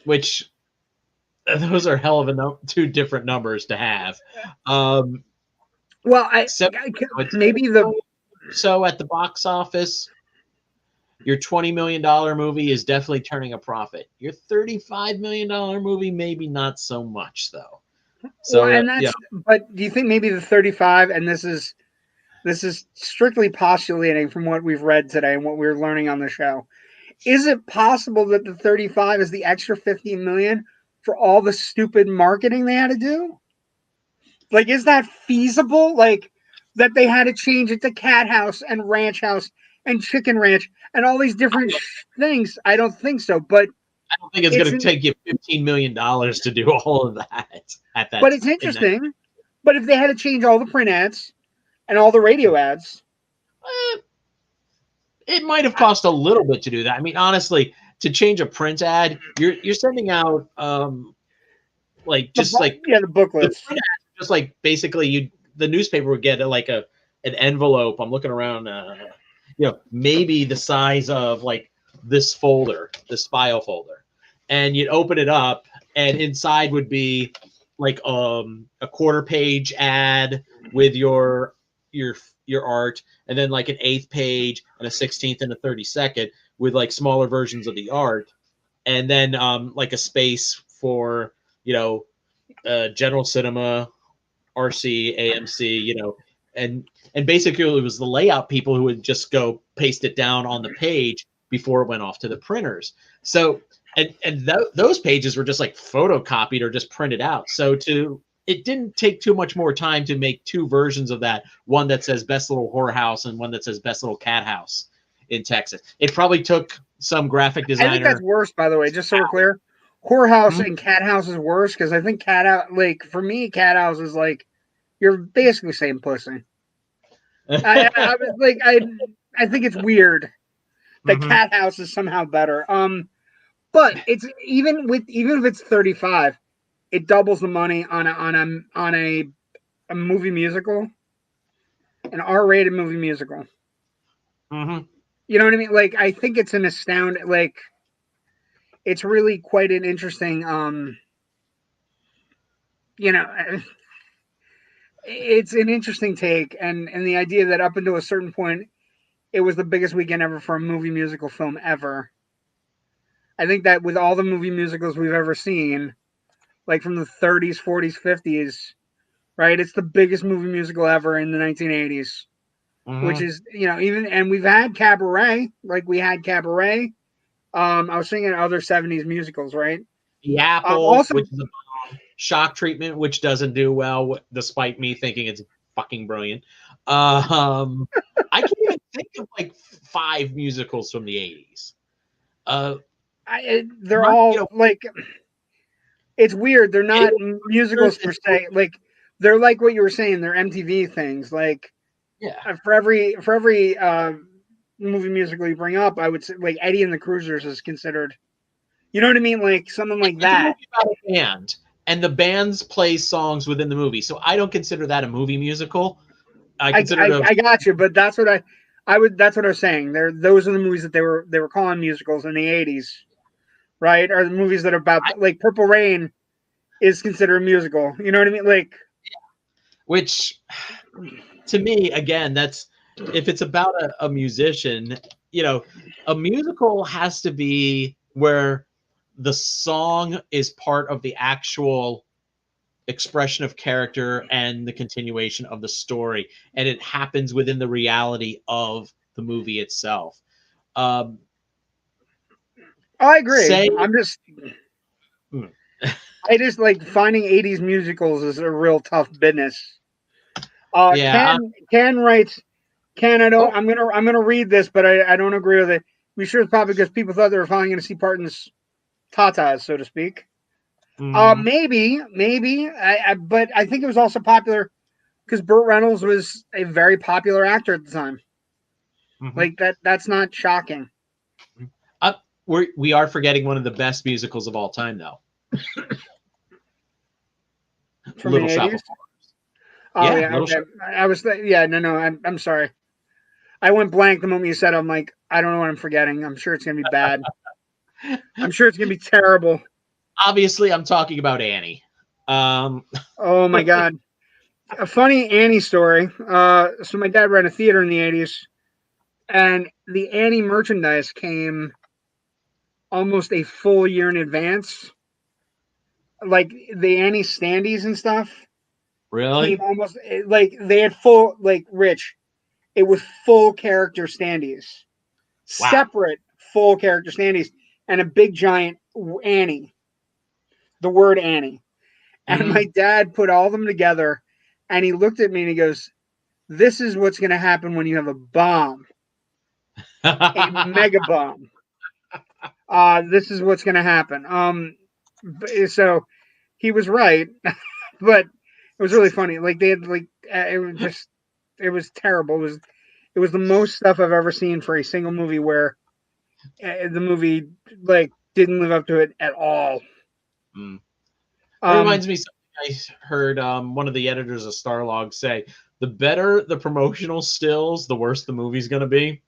which those are hell of two different numbers to have. So at the box office, your $20 million movie is definitely turning a profit. Your $35 million movie, maybe not so much, though. So, but do you think maybe the 35, and this is strictly postulating from what we've read today and what we're learning on the show, is it possible that the 35 is the extra 15 million for all the stupid marketing they had to do? Like, is that feasible? Like, that they had to change it to Cat House and Ranch House and Chicken Ranch and all these different things? I don't think so. But I don't think it's going to take you $15 million to do all of that. But it's interesting. But if they had to change all the print ads and all the radio ads, it might have cost a little bit to do that. I mean, honestly, to change a print ad, you're sending out the booklets. The just like basically the newspaper would get like an envelope. I'm looking around, maybe the size of like this folder, this file folder, and you'd open it up, and inside would be like a quarter-page ad with your art, and then like an 8th page and a 16th and a 32nd with like smaller versions of the art, and then like a space for general cinema, RC, AMC, and basically it was the layout people who would just go paste it down on the page before it went off to the printers. So and those pages were just like photocopied or just printed out. So to it didn't take too much more time to make two versions of that. One that says Best Little Whorehouse and one that says Best Little Cat House in Texas. It probably took some graphic designer. I think that's worse, by the way, just so we're clear. Whorehouse and Cat House is worse because I think Cat House, like, for me, Cat House is like, you're basically saying pussy. I was like, I think it's weird that Cat House is somehow better. But it's even if it's 35, it doubles the money on a movie musical, an R-rated movie musical. You know what I mean? Like, I think it's an astounding, like, it's really quite an interesting, you know, it's an interesting take, and the idea that up until a certain point, it was the biggest weekend ever for a movie musical film ever. I think that with all the movie musicals we've ever seen, like from the 30s, 40s, 50s, right? It's the biggest movie musical ever in the 1980s, which is, you know, even, and we've had Cabaret, like we had Cabaret. I was thinking other 70s musicals, right? The Apple, also, which is a Shock Treatment, which doesn't do well, despite me thinking it's fucking brilliant. I can't even think of like 5 musicals from the 80s. They're all like, it's weird. They're not musicals per se. Like, they're like what you were saying. They're MTV things. Like, for every movie musical you bring up, I would say like Eddie and the Cruisers is considered. You know what I mean? Like something like that. It's a movie about a band, and the bands play songs within the movie, so I don't consider that a movie musical. I got you, but that's what I would. That's what I was saying. Those are the movies that they were calling musicals in the 80s, right? Or the movies that are about like Purple Rain is considered a musical. You know what I mean? Like, which to me, again, that's if it's about a musician, you know, a musical has to be where the song is part of the actual expression of character and the continuation of the story, and it happens within the reality of the movie itself. I agree. I just like finding 80s musicals is a real tough business. Ken writes, I'm gonna read this, but I don't agree with it. We sure it's probably because people thought they were finally going to see Parton's tatas, so to speak. Maybe, but I think it was also popular because Burt Reynolds was a very popular actor at the time. Like that's not shocking. We are forgetting one of the best musicals of all time, though. Little Shop of Horrors. Oh yeah, okay. I was I'm sorry. I went blank the moment you said it. I'm like, I don't know what I'm forgetting. I'm sure it's gonna be bad. I'm sure it's gonna be terrible. Obviously, I'm talking about Annie. Oh my god. A funny Annie story. So my dad ran a theater in the 80s, and the Annie merchandise came almost a full year in advance. Like the Annie standees and stuff. Really? Came almost like they had full, like, Rich. It was full character standees. Wow. Separate full character standees and a big giant Annie. The word Annie. And my dad put all of them together, and he looked at me and he goes, "This is what's going to happen when you have a bomb, a mega bomb. This is what's going to happen." So he was right, but it was really funny. Like they had it was terrible. It was the most stuff I've ever seen for a single movie where the movie like didn't live up to it at all. It reminds me of something I heard one of the editors of Starlog say, the better the promotional stills, the worse the movie's going to be.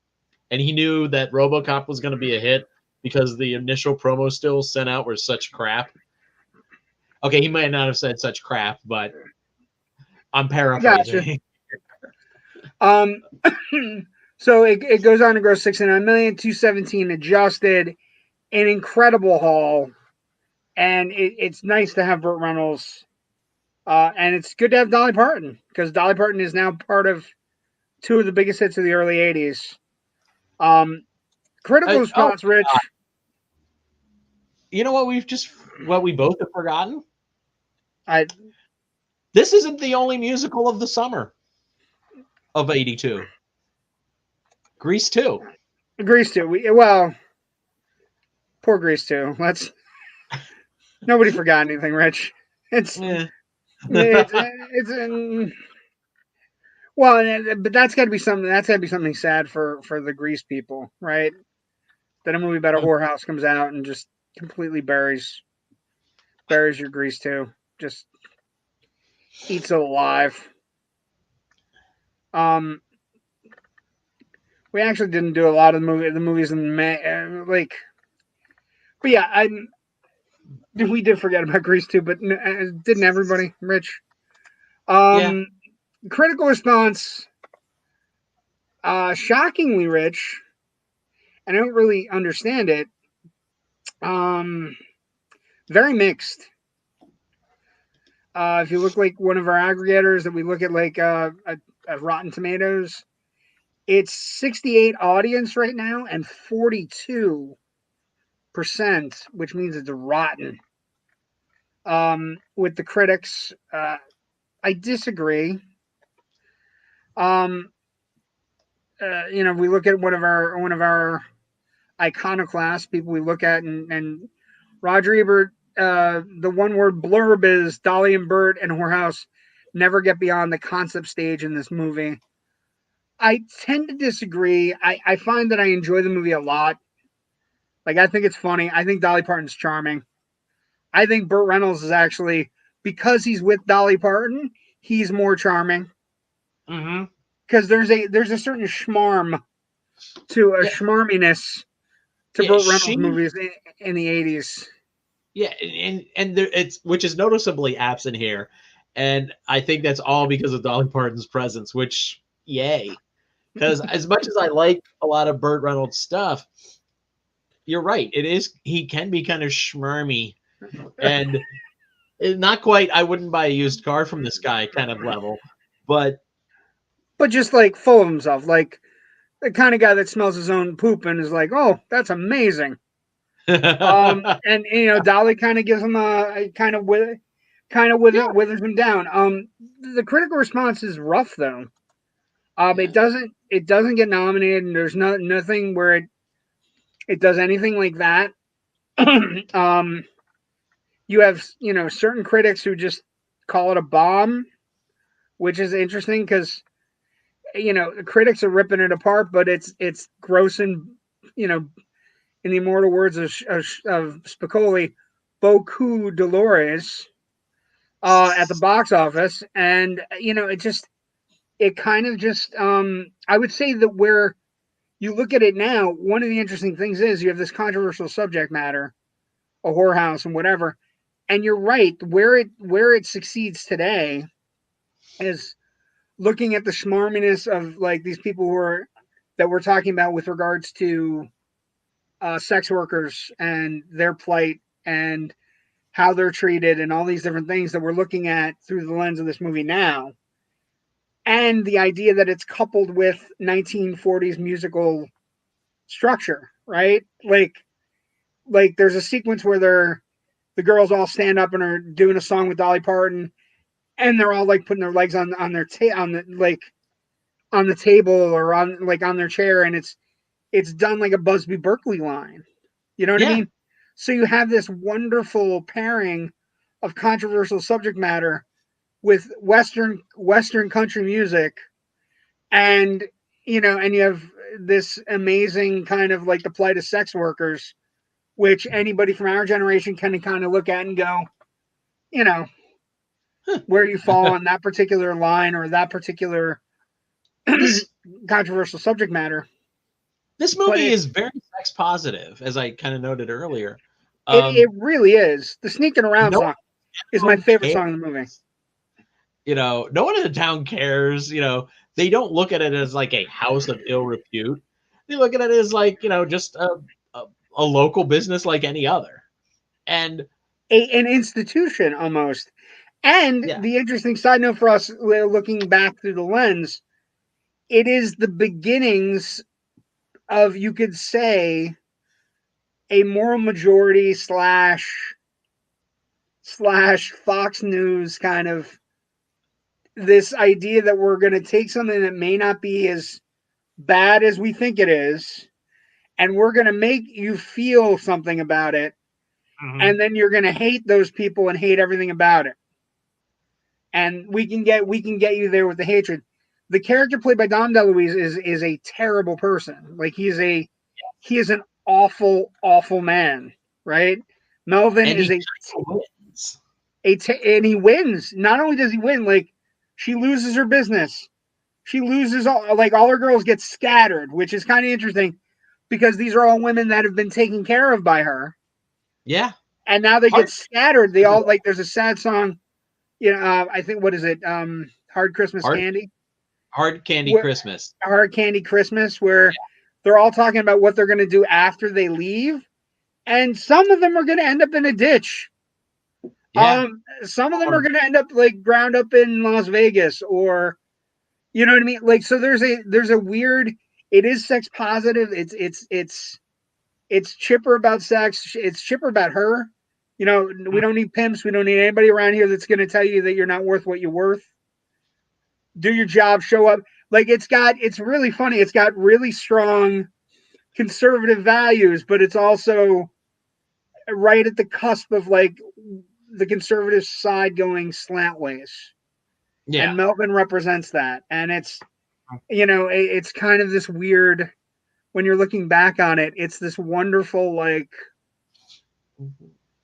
And he knew that RoboCop was going to be a hit because the initial promo stills sent out were such crap. Okay, he might not have said such crap, but I'm paraphrasing. Gotcha. So it goes on to gross $69 million, $217 adjusted, an incredible haul, and it's nice to have Burt Reynolds, and it's good to have Dolly Parton because Dolly Parton is now part of 2 of the biggest hits of the early 80s. Critical response, Rich. You know what we both have forgotten? This isn't the only musical of the summer of 82. Grease 2. Grease too. Well, poor Grease too. Nobody forgot anything, Rich. It's Yeah. it's well, but that's got to be something. That's got to be something sad for the Grease people, right? That a movie about a whorehouse comes out and just completely buries your Grease too. Just eats it alive. We actually didn't do a lot of the movies in May, but yeah, we did forget about Grease too, but didn't everybody, Rich? Yeah. Critical response, shockingly, Rich, and I don't really understand it. Very mixed. If you look like one of our aggregators that we look at, like at Rotten Tomatoes, it's 68 audience right now and 42%, which means it's rotten. With the critics, I disagree. We look at one of our iconoclasts, people we look at, and Roger Ebert, the one word blurb is Dolly and Burt and Whorehouse never get beyond the concept stage in this movie. I tend to disagree. I find that I enjoy the movie a lot. Like, I think it's funny. I think Dolly Parton's charming. I think Burt Reynolds is actually, because he's with Dolly Parton, he's more charming. Mm-hmm. Because there's a certain schmarm to a schmarminess to Burt Reynolds movies in the 80s. Yeah, and there, it's which is noticeably absent here, and I think that's all because of Dolly Parton's presence. Which, yay, because as much as I like a lot of Burt Reynolds stuff, you're right. He can be kind of schmarmy, and not quite. I wouldn't buy a used car from this guy kind of level, but just like full of himself, like the kind of guy that smells his own poop and is like, "Oh, that's amazing." And Dolly kind of gives him a withers him down. The critical response is rough though. It doesn't get nominated, and there's nothing where it does anything like that. You have certain critics who just call it a bomb, which is interesting because the critics are ripping it apart, but it's gross and in the immortal words of Spicoli, beaucoup dolores at the box office. And, it kind of just, I would say that where you look at it now, one of the interesting things is you have this controversial subject matter, a whorehouse and whatever. And you're right, where it succeeds today is looking at the schmarminess of like these people that we're talking about with regards to sex workers and their plight and how they're treated and all these different things that we're looking at through the lens of this movie now. And the idea that it's coupled with 1940s musical structure, right? Like there's a sequence where the girls all stand up and are doing a song with Dolly Parton, and they're all like putting their legs on the table or on their chair, and it's done like a Busby Berkeley line. You know what I mean? So you have this wonderful pairing of controversial subject matter with Western country music, and you have this amazing kind of like the plight of sex workers, which anybody from our generation can kind of look at and go, where do you fall on that particular line or that particular controversial subject matter. This movie is very sex positive, as I kind of noted earlier. It really is. The Sneaking Around song is my favorite song in the movie. No one in the town cares. They don't look at it as like a house of ill repute. They look at it as like, just a local business like any other. And an institution almost. And the interesting side note for us, looking back through the lens, it is the beginnings of, you could say, a moral majority slash Fox News kind of this idea that we're going to take something that may not be as bad as we think it is, and we're going to make you feel something about it, and then you're going to hate those people and hate everything about it. And we can get you there with the hatred. The character played by Dom DeLuise is a terrible person. Like he is an awful man, right? Melvin And is he wins. and he wins. Not only does he win, like she loses her business. She loses all her girls get scattered, which is kind of interesting because these are all women that have been taken care of by her. Yeah. And now they get scattered. They all there's a sad song, I think what is it? Hard Christmas Candy. Hard Candy Christmas. Hard Candy Christmas, where they're all talking about what they're going to do after they leave. And some of them are going to end up in a ditch. Yeah. Some of them are going to end up like ground up in Las Vegas, or you know what I mean? Like, so there's a weird, it is sex positive. It's chipper about sex. It's chipper about her. We don't need pimps. We don't need anybody around here that's going to tell you that you're not worth what you're worth. Do your job, show up. Like it's really funny. It's got really strong conservative values, but it's also right at the cusp of like the conservative side going slantways. Yeah. And Melvin represents that. And it's, it's kind of this weird, when you're looking back on it, it's this wonderful, like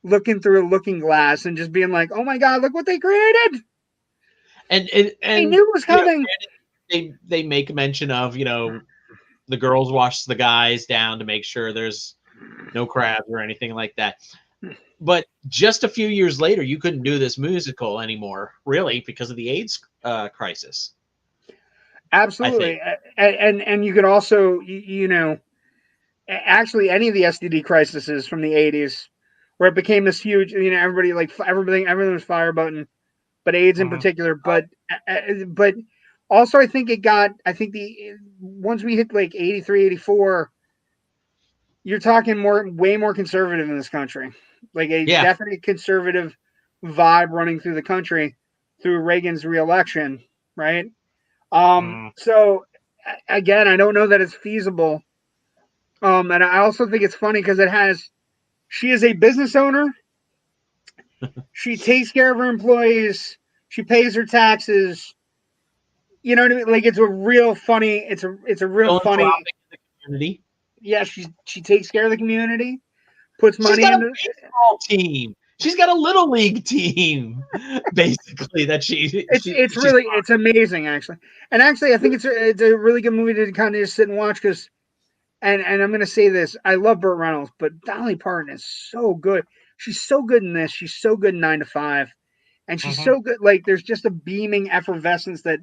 looking through a looking glass and just being like, oh my God, look what they created. And they knew it was coming. They make mention of, the girls wash the guys down to make sure there's no crabs or anything like that. But just a few years later, you couldn't do this musical anymore, really, because of the AIDS crisis. Absolutely. And you could also, actually any of the STD crises from the 80s where it became this huge, everybody everything was fire button, but AIDS in particular. But also I think once we hit like 83, 84, you're talking way more conservative in this country. Like a definite conservative vibe running through the country through Reagan's reelection, right? So again, I don't know that it's feasible. And I also think it's funny because she is a business owner. She takes care of her employees. She pays her taxes. You know what I mean? Like it's a real funny. It's a real funny. The community. Yeah, she takes care of the community. Puts money into a baseball team. She's got a little league team, basically. It's amazing, actually. And actually, I think it's a really good movie to kind of just sit and watch because, and I'm going to say this, I love Burt Reynolds, but Dolly Parton is so good. She's so good in this. She's so good in 9 to 5, and she's so good. Like there's just a beaming effervescence that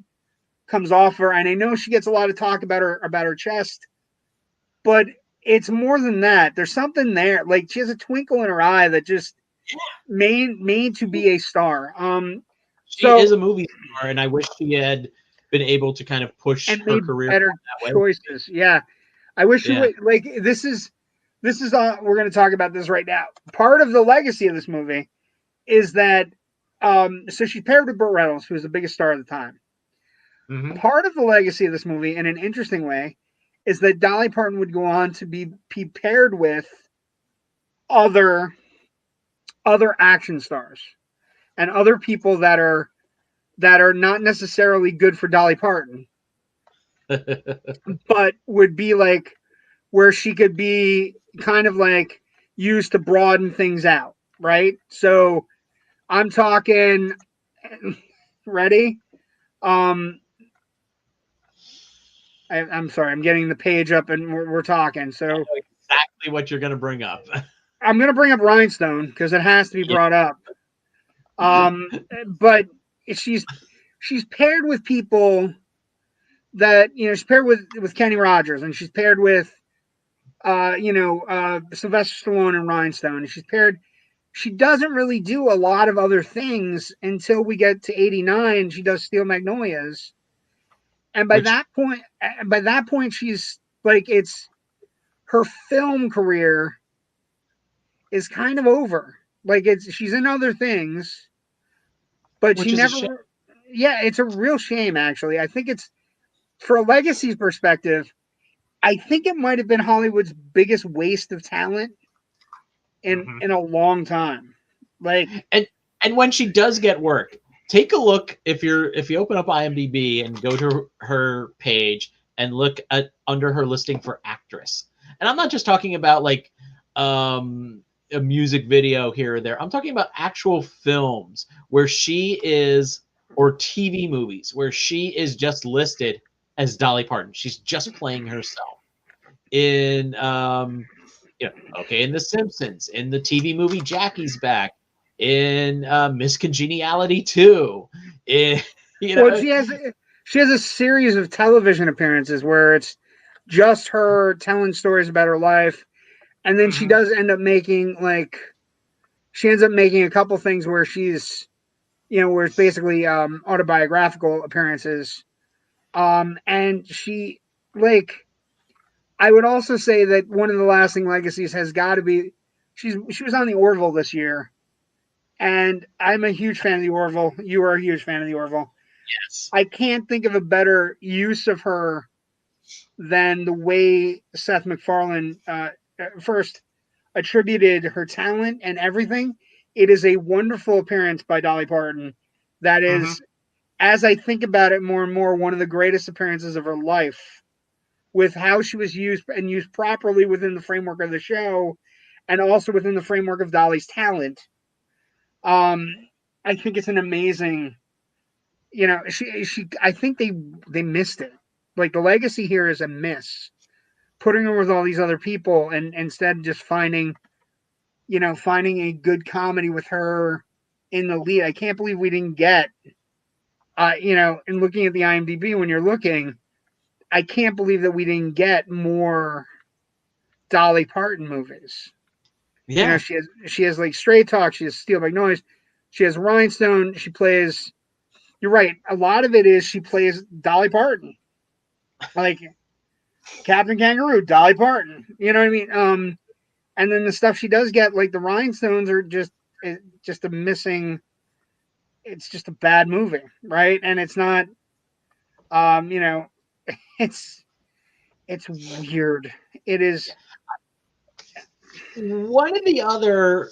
comes off her, and I know she gets a lot of talk about her chest, but it's more than that. There's something there. Like she has a twinkle in her eye that just made to be a star. She is a movie star, and I wish she had been able to kind of push her career better choices. Yeah, I wish she would. Like this is we're going to talk about this right now. Part of the legacy of this movie is that so she's paired with Burt Reynolds, who was the biggest star at the time. Part of the legacy of this movie, in an interesting way, is that Dolly Parton would go on to be paired with other action stars and other people that are not necessarily good for Dolly Parton, but would be like where she could be kind of like used to broaden things out, right? So I'm talking, ready? I'm sorry, I'm getting the page up and we're talking. So I know exactly what you're going to bring up. I'm going to bring up Rhinestone because it has to be brought up. But she's paired with people that, she's paired with Kenny Rogers, and she's paired with, Sylvester Stallone and Rhinestone. And she doesn't really do a lot of other things until we get to 89. She does Steel Magnolias. And by that point, she's like, it's her film career is kind of over. Like she's in other things, but she never. yeah, it's a real shame, actually. I think it's, for a legacy perspective, I think it might have been Hollywood's biggest waste of talent in a long time. Like, and when she does get work, take a look if you open up IMDb and go to her page and look at under her listing for actress. And I'm not just talking about like a music video here or there. I'm talking about actual films where she is, or TV movies where she is just listed as Dolly Parton. She's just playing herself. In in The Simpsons, in the TV movie Jackie's Back, in Miss Congeniality 2. Well, she has a series of television appearances where it's just her telling stories about her life, and then she does end up making a couple things where she's, where it's basically autobiographical appearances. And she, like, I would also say that one of the lasting legacies has got to be she was on the Orville this year, and I'm a huge fan of the Orville. You are a huge fan of the Orville. Yes. I can't think of a better use of her than the way Seth MacFarlane first attributed her talent and everything. It is a wonderful appearance by Dolly Parton. That is, as I think about it more and more, one of the greatest appearances of her life, with how she was used properly within the framework of the show and also within the framework of Dolly's talent. I think it's an amazing, I think they missed it. Like, the legacy here is a miss. Putting her with all these other people and instead just finding a good comedy with her in the lead. I can't believe we didn't get, and looking at the IMDb when you're looking, I can't believe that we didn't get more Dolly Parton movies. Yeah. She has like Straight Talk, she has Steel Bag Noise, she has Rhinestone, she plays, you're right, a lot of it is she plays Dolly Parton. Like Captain Kangaroo, Dolly Parton. You know what I mean? And then the stuff she does get, like the Rhinestones, are just a missing. It's just a bad movie, right? And it's not, it's weird. It is. One of the other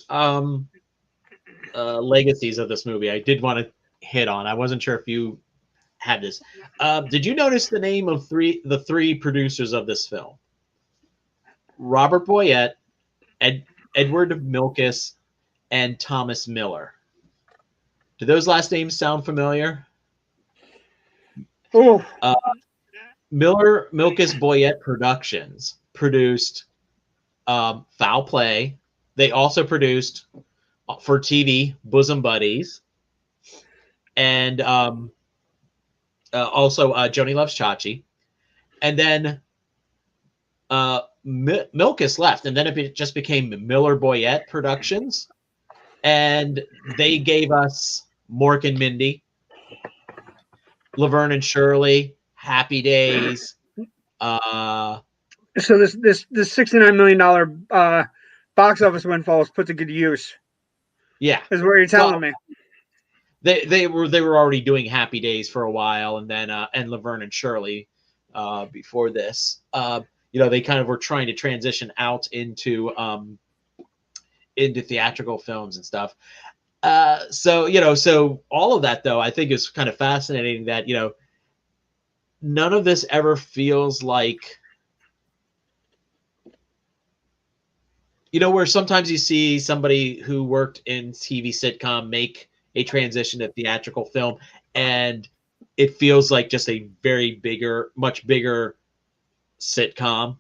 legacies of this movie I did want to hit on. I wasn't sure if you had this. Did you notice the name of the three producers of this film? Robert Boyette, Edward Milkis, and Thomas Miller. Do those last names sound familiar? Oh. Miller, Milkis, Boyette Productions produced Foul Play. They also produced for TV Bosom Buddies, and also Joni Loves Chachi. And then Milkis left, and then it just became Miller Boyette Productions, and they gave us Mork and Mindy, Laverne and Shirley, Happy Days. So this $69 million box office windfall was put to good use. Yeah, is what you're telling me. They were already doing Happy Days for a while, and then and Laverne and Shirley before this. They kind of were trying to transition out into theatrical films and stuff. So all of that, though, I think is kind of fascinating that, none of this ever feels like, where sometimes you see somebody who worked in TV sitcom make a transition to theatrical film, and it feels like just a much bigger sitcom.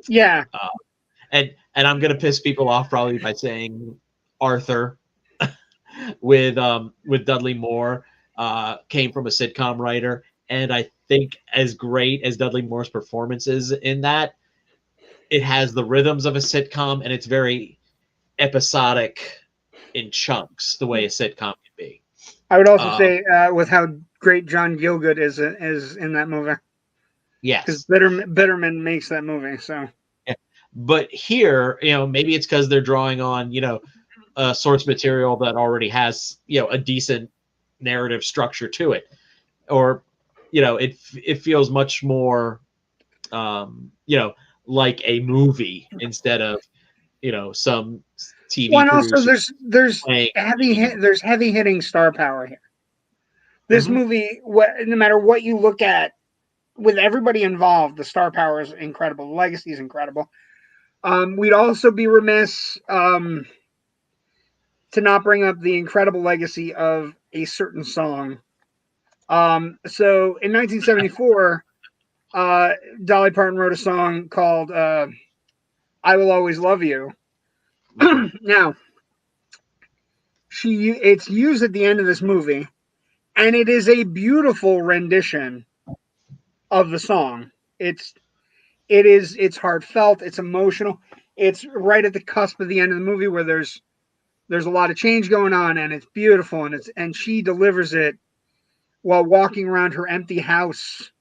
Yeah. And I'm going to piss people off probably by saying Arthur with Dudley Moore came from a sitcom writer. And I think as great as Dudley Moore's performance is in that, it has the rhythms of a sitcom, and it's very episodic in chunks, the way a sitcom can be. I would also say with how great John Gielgud is in that movie. Yes. Because Bitterman makes that movie, so. Yeah. But here, maybe it's because they're drawing on, source material that already has, a decent narrative structure to it, or it feels much more like a movie instead of some TV Well, and also producer there's playing. there's heavy hitting star power here. This Mhm. movie, no matter what you look at, with everybody involved, the star power is incredible. The legacy is incredible. We'd also be remiss to not bring up the incredible legacy of a certain song. So in 1974, Dolly Parton wrote a song called "I Will Always Love You." Now, it's used at the end of this movie, and it is a beautiful rendition of the song. It's heartfelt, it's emotional, it's right at the cusp of the end of the movie where there's a lot of change going on, and it's beautiful, and she delivers it while walking around her empty house,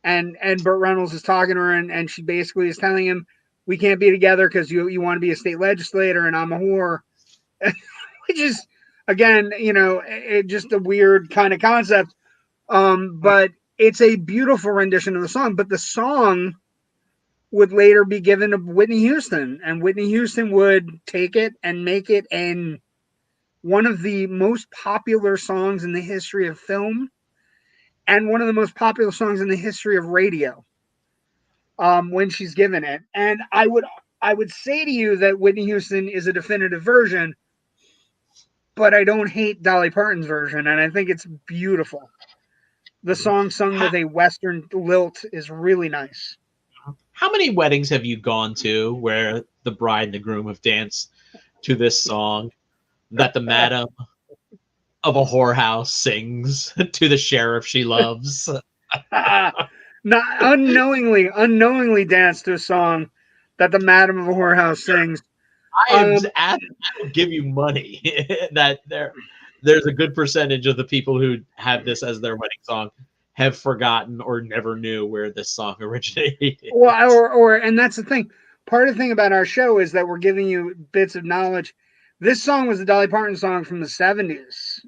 and Burt Reynolds is talking to her, and she basically is telling him, we can't be together because you want to be a state legislator and I'm a whore. Which is, again, just a weird kind of concept. But it's a beautiful rendition of the song. But the song would later be given to Whitney Houston, and Whitney Houston would take it and make it one of the most popular songs in the history of film, and one of the most popular songs in the history of radio. When she's given it, and I would say to you that Whitney Houston is a definitive version, but I don't hate Dolly Parton's version, and I think it's beautiful. The song sung with a Western lilt is really nice. How many weddings have you gone to where the bride and the groom have danced to this song that the madam of a whorehouse sings to the sheriff she loves? Not unknowingly danced to a song that the madam of a whorehouse sings. I will give you money that there's a good percentage of the people who have this as their wedding song have forgotten or never knew where this song originated. Well, and that's the thing. Part of the thing about our show is that we're giving you bits of knowledge. This song was a Dolly Parton song from the 70s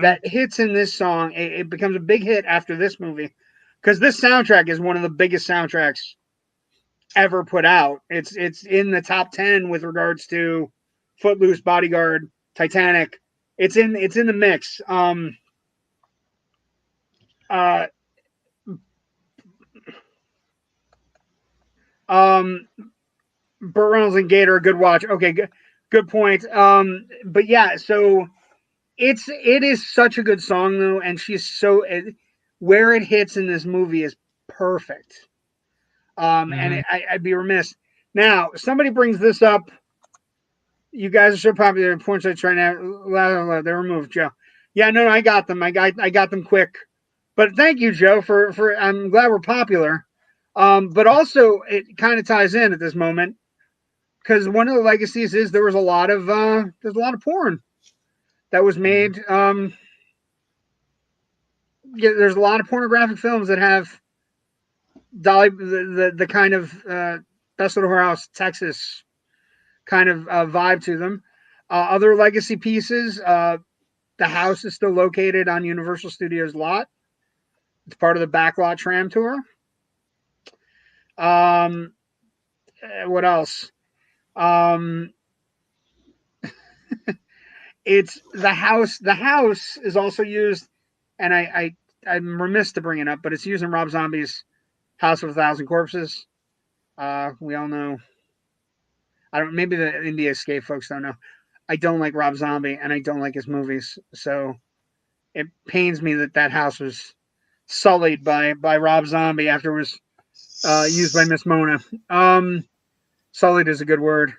that hits in this song. It becomes a big hit after this movie because this soundtrack is one of the biggest soundtracks ever put out. It's in the top 10 with regards to Footloose, Bodyguard, Titanic. It's in the mix. Burt Reynolds and Gator, good watch. Okay, good point. But yeah, so it is such a good song though, and she's where it hits in this movie is perfect. And I'd be remiss. Now, somebody brings this up. You guys are so popular in porn sites right now. They're removed, Joe. Yeah, no, I got them. I got them quick. But thank you, Joe, for I'm glad we're popular. But also it kind of ties in at this moment because one of the legacies is there's a lot of porn that was made. There's a lot of pornographic films that have Dolly, the kind of Best Little Whorehouse, Texas kind of vibe to them. Other legacy pieces, the house is still located on Universal Studios lot. It's part of the Backlot Tram Tour. What else? It's the house. The house is also used, and I'm remiss to bring it up, but it's used in Rob Zombie's House of a Thousand Corpses. We all know. Maybe the India Escape folks don't know. I don't like Rob Zombie, and I don't like his movies. So it pains me that house was sullied by Rob Zombie after it was used by Miss Mona. Sullied is a good word.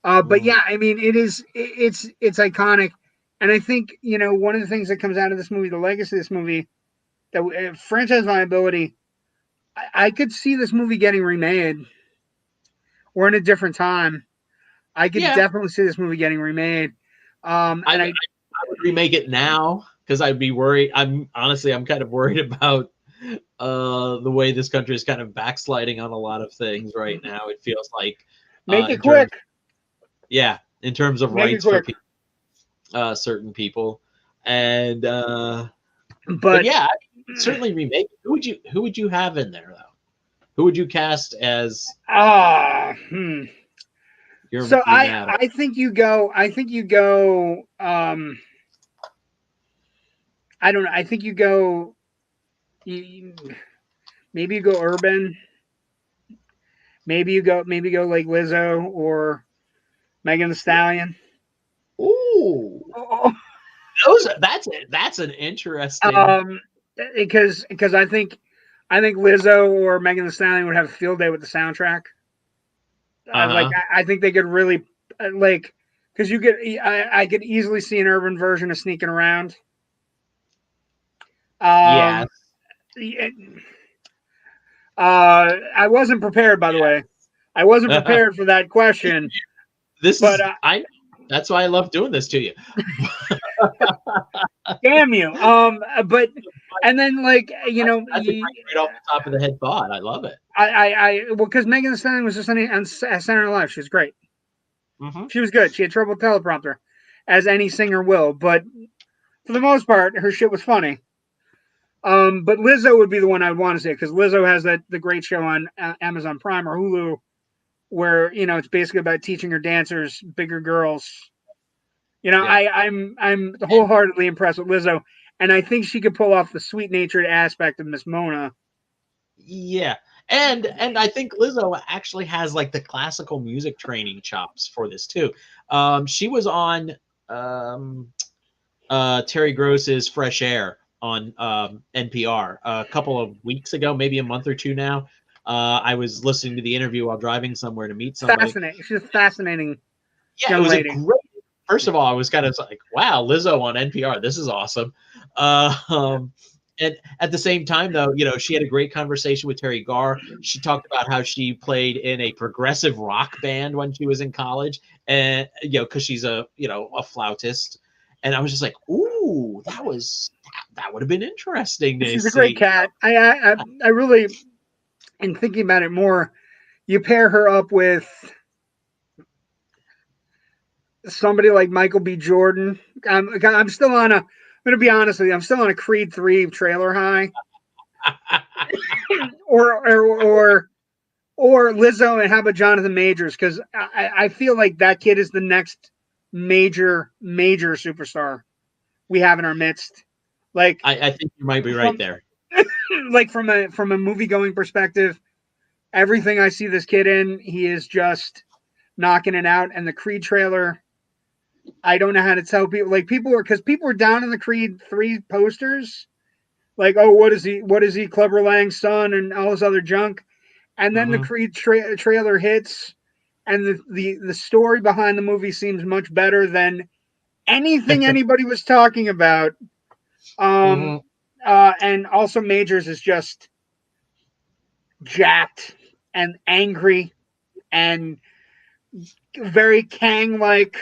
But yeah, I mean, it's iconic. And I think, one of the things that comes out of this movie, the legacy of this movie, that franchise viability, I could see this movie getting remade. We're in a different time. I could definitely see this movie getting remade. I would remake it now because I'd be worried. I'm kind of worried about the way this country is kind of backsliding on a lot of things right now. It feels like make it quick. In terms of rights for certain people, And but But yeah, certainly remake. Who would you have in there though? Who would you cast as your so Madam? I think you go. I don't know. I think you go. Maybe you go urban. Maybe you go like Lizzo or Megan Thee Stallion. Ooh, Oh, that's an interesting. um, because I think Lizzo or Megan Thee Stallion would have a field day with the soundtrack. Uh-huh. I think they could really like because you could I could easily see an urban version of Sneaking Around. Yes. I wasn't prepared, by the way. I wasn't prepared for that question. This but is I. That's why I love doing this to you. Damn you. But and then like that's a great right off the top of the head thought. I love it. Well, because Megan Thee Stallion was just on Saturday Night Live. She was great. Mm-hmm. She was good. She had trouble with teleprompter, as any singer will. But for the most part, her shit was funny. But Lizzo would be the one I'd want to see because Lizzo has the great show on Amazon Prime or Hulu, where it's basically about teaching her dancers bigger girls. Yeah. I'm wholeheartedly impressed with Lizzo, and I think she could pull off the sweet natured aspect of Miss Mona. Yeah. And I think Lizzo actually has like the classical music training chops for this too. She was on Terry Gross's Fresh Air on NPR a couple of weeks ago, maybe a month or two now. I was listening to the interview while driving somewhere to meet somebody. Fascinating. She's a fascinating young lady. A great. First of all, I was kind of like, wow, Lizzo on NPR. This is awesome. And at the same time, though, she had a great conversation with Terry Garr. She talked about how she played in a progressive rock band when she was in college, and because she's a flautist. And I was just like, ooh, that would have been interesting to see. She's a great cat. I really, in thinking about it more, you pair her up with somebody like Michael B. Jordan. I'm still on a. I'm going to be honest with you. I'm still on a Creed 3 trailer high. or Lizzo, and how about Jonathan Majors? Because I feel like that kid is the next major superstar we have in our midst. Like I think you might be right there. Like from a movie going perspective, everything I see this kid in, he is just knocking it out. And the Creed trailer, I don't know how to tell people. Like people were down in the Creed 3 posters, like, oh, what is he, Clubber Lang's son, and all this other junk. And then the Creed trailer hits, and the story behind the movie seems much better than anything anybody was talking about. And also Majors is just jacked and angry and very Kang like.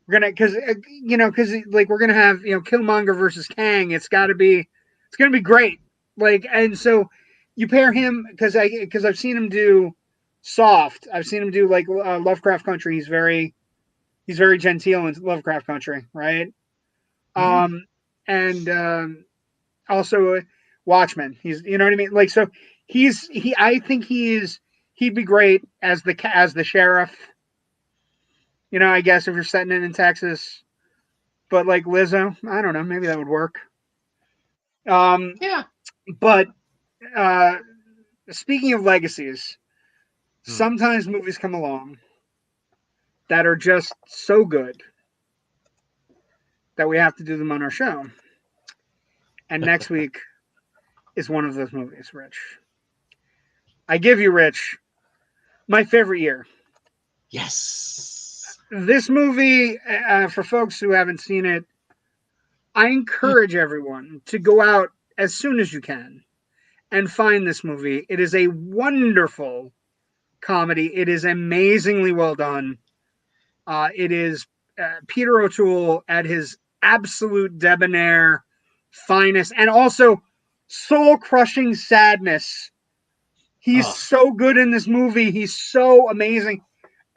We're gonna because we're gonna have Killmonger versus Kang. It's gonna be great. Like, and so you pair him because I've seen him do Soft. I've seen him do like Lovecraft Country. He's very genteel in Lovecraft Country, right? And also Watchmen. He's what I mean. Like, so I think he'd be great as the sheriff. I guess if you're setting it in Texas, but like Lizzo, I don't know, maybe that would work. Yeah. But speaking of legacies, sometimes movies come along that are just so good that we have to do them on our show. And next week is one of those movies, Rich. I give you, Rich, my favorite year. Yes. This movie, for folks who haven't seen it, I encourage everyone to go out as soon as you can and find this movie. It is a wonderful comedy. It is amazingly well done. It is Peter O'Toole at his absolute debonair finest, and also soul-crushing sadness. He's so good in this movie. He's so amazing.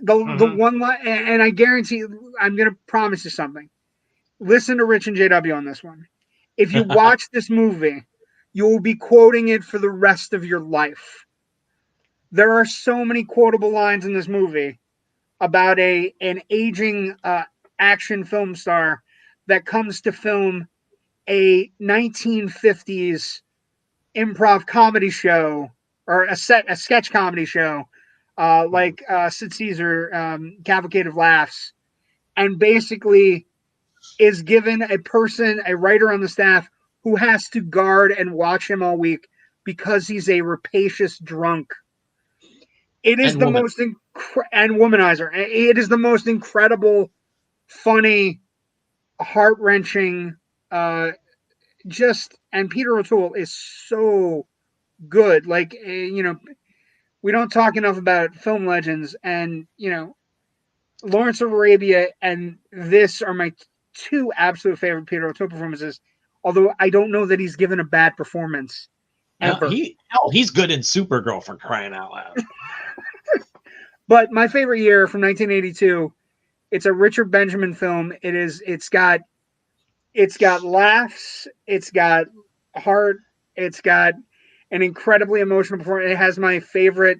The one line, and I guarantee, I'm going to promise you something. listen to Rich and JW on this one. If you watch this movie, you will be quoting it for the rest of your life. There are so many quotable lines in this movie about an aging action film star that comes to film a 1950s improv comedy show or a sketch comedy show, like Sid Caesar, Cavalcade of Laughs, and basically is given a writer on the staff who has to guard and watch him all week because he's a rapacious drunk. It is And the woman. most and womanizer. It is the most incredible, funny, heart-wrenching, and Peter O'Toole is so good. Like, we don't talk enough about film legends, and Lawrence of Arabia and this are my two absolute favorite Peter O'Toole performances. Although I don't know that he's given a bad performance ever. He's good in Supergirl, for crying out loud. But my favorite year from 1982, it's a Richard Benjamin film. It's got laughs, it's got heart, it's got an incredibly emotional performance. It has my favorite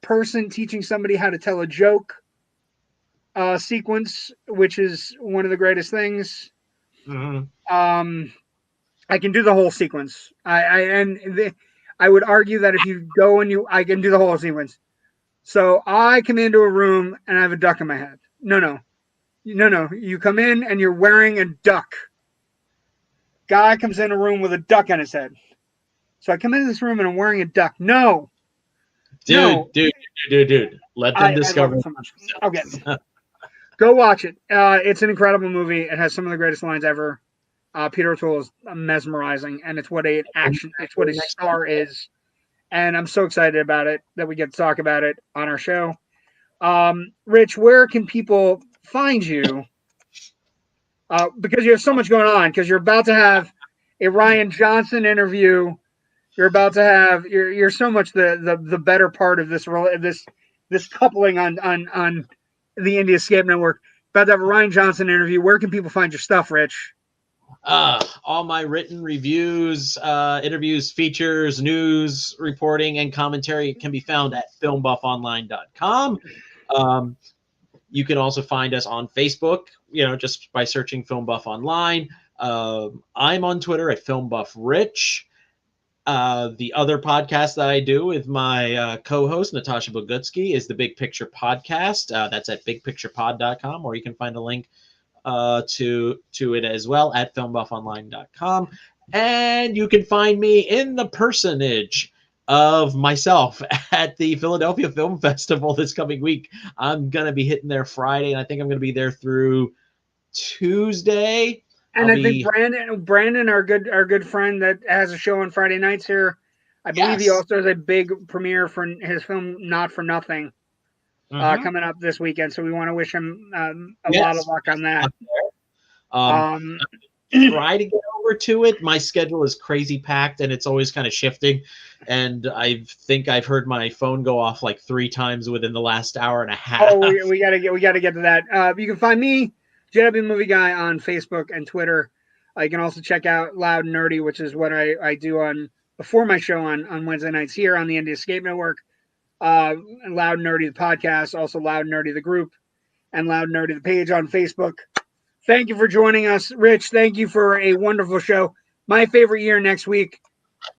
person teaching somebody how to tell a joke sequence, which is one of the greatest things. Mm-hmm. I can do the whole sequence. I would argue that if you go I can do the whole sequence. So I come into a room and I have a duck in my head. No. You come in and you're wearing a duck. Guy comes in a room with a duck on his head. So I come into this room and I'm wearing a duck. No. Dude. Let them discover. I love it so much. Okay. Go watch it. It's an incredible movie. It has some of the greatest lines ever. Peter O'Toole is mesmerizing, and it's what it's what a star is. And I'm so excited about it that we get to talk about it on our show. Rich, where can people find you? Because you have so much going on, because you're about to have a Ryan Johnson interview. You're about to have you're so much the better part of this coupling on the Indie Escape Network. About to have a Ryan Johnson interview. Where can people find your stuff, Rich? All my written reviews, interviews, features, news reporting, and commentary can be found at FilmBuffOnline.com. You can also find us on Facebook, just by searching Film Buff Online. I'm on Twitter at FilmBuffRich. The other podcast that I do with my co-host, Natasha Bogutsky, is the Big Picture Podcast. That's at bigpicturepod.com, or you can find a link to it as well at filmbuffonline.com. And you can find me in the personage of myself at the Philadelphia Film Festival this coming week. I'm going to be hitting there Friday, and I think I'm going to be there through Tuesday. And I think Brandon, our good friend that has a show on Friday nights here, I believe he also has a big premiere for his film Not for Nothing coming up this weekend. So we want to wish him a lot of luck on that. Try to get over to it. My schedule is crazy packed, and it's always kind of shifting. And I think I've heard my phone go off like 3 times within the last hour and a half. Oh, we gotta get to that. You can find me, JW Movie Guy, on Facebook and Twitter. You can also check out Loud and Nerdy, which is what I do before my show on Wednesday nights here on the Indie Escape Network. Loud and Nerdy, the podcast, also Loud and Nerdy, the group, and Loud and Nerdy, the page on Facebook. Thank you for joining us, Rich. Thank you for a wonderful show. My favorite year next week.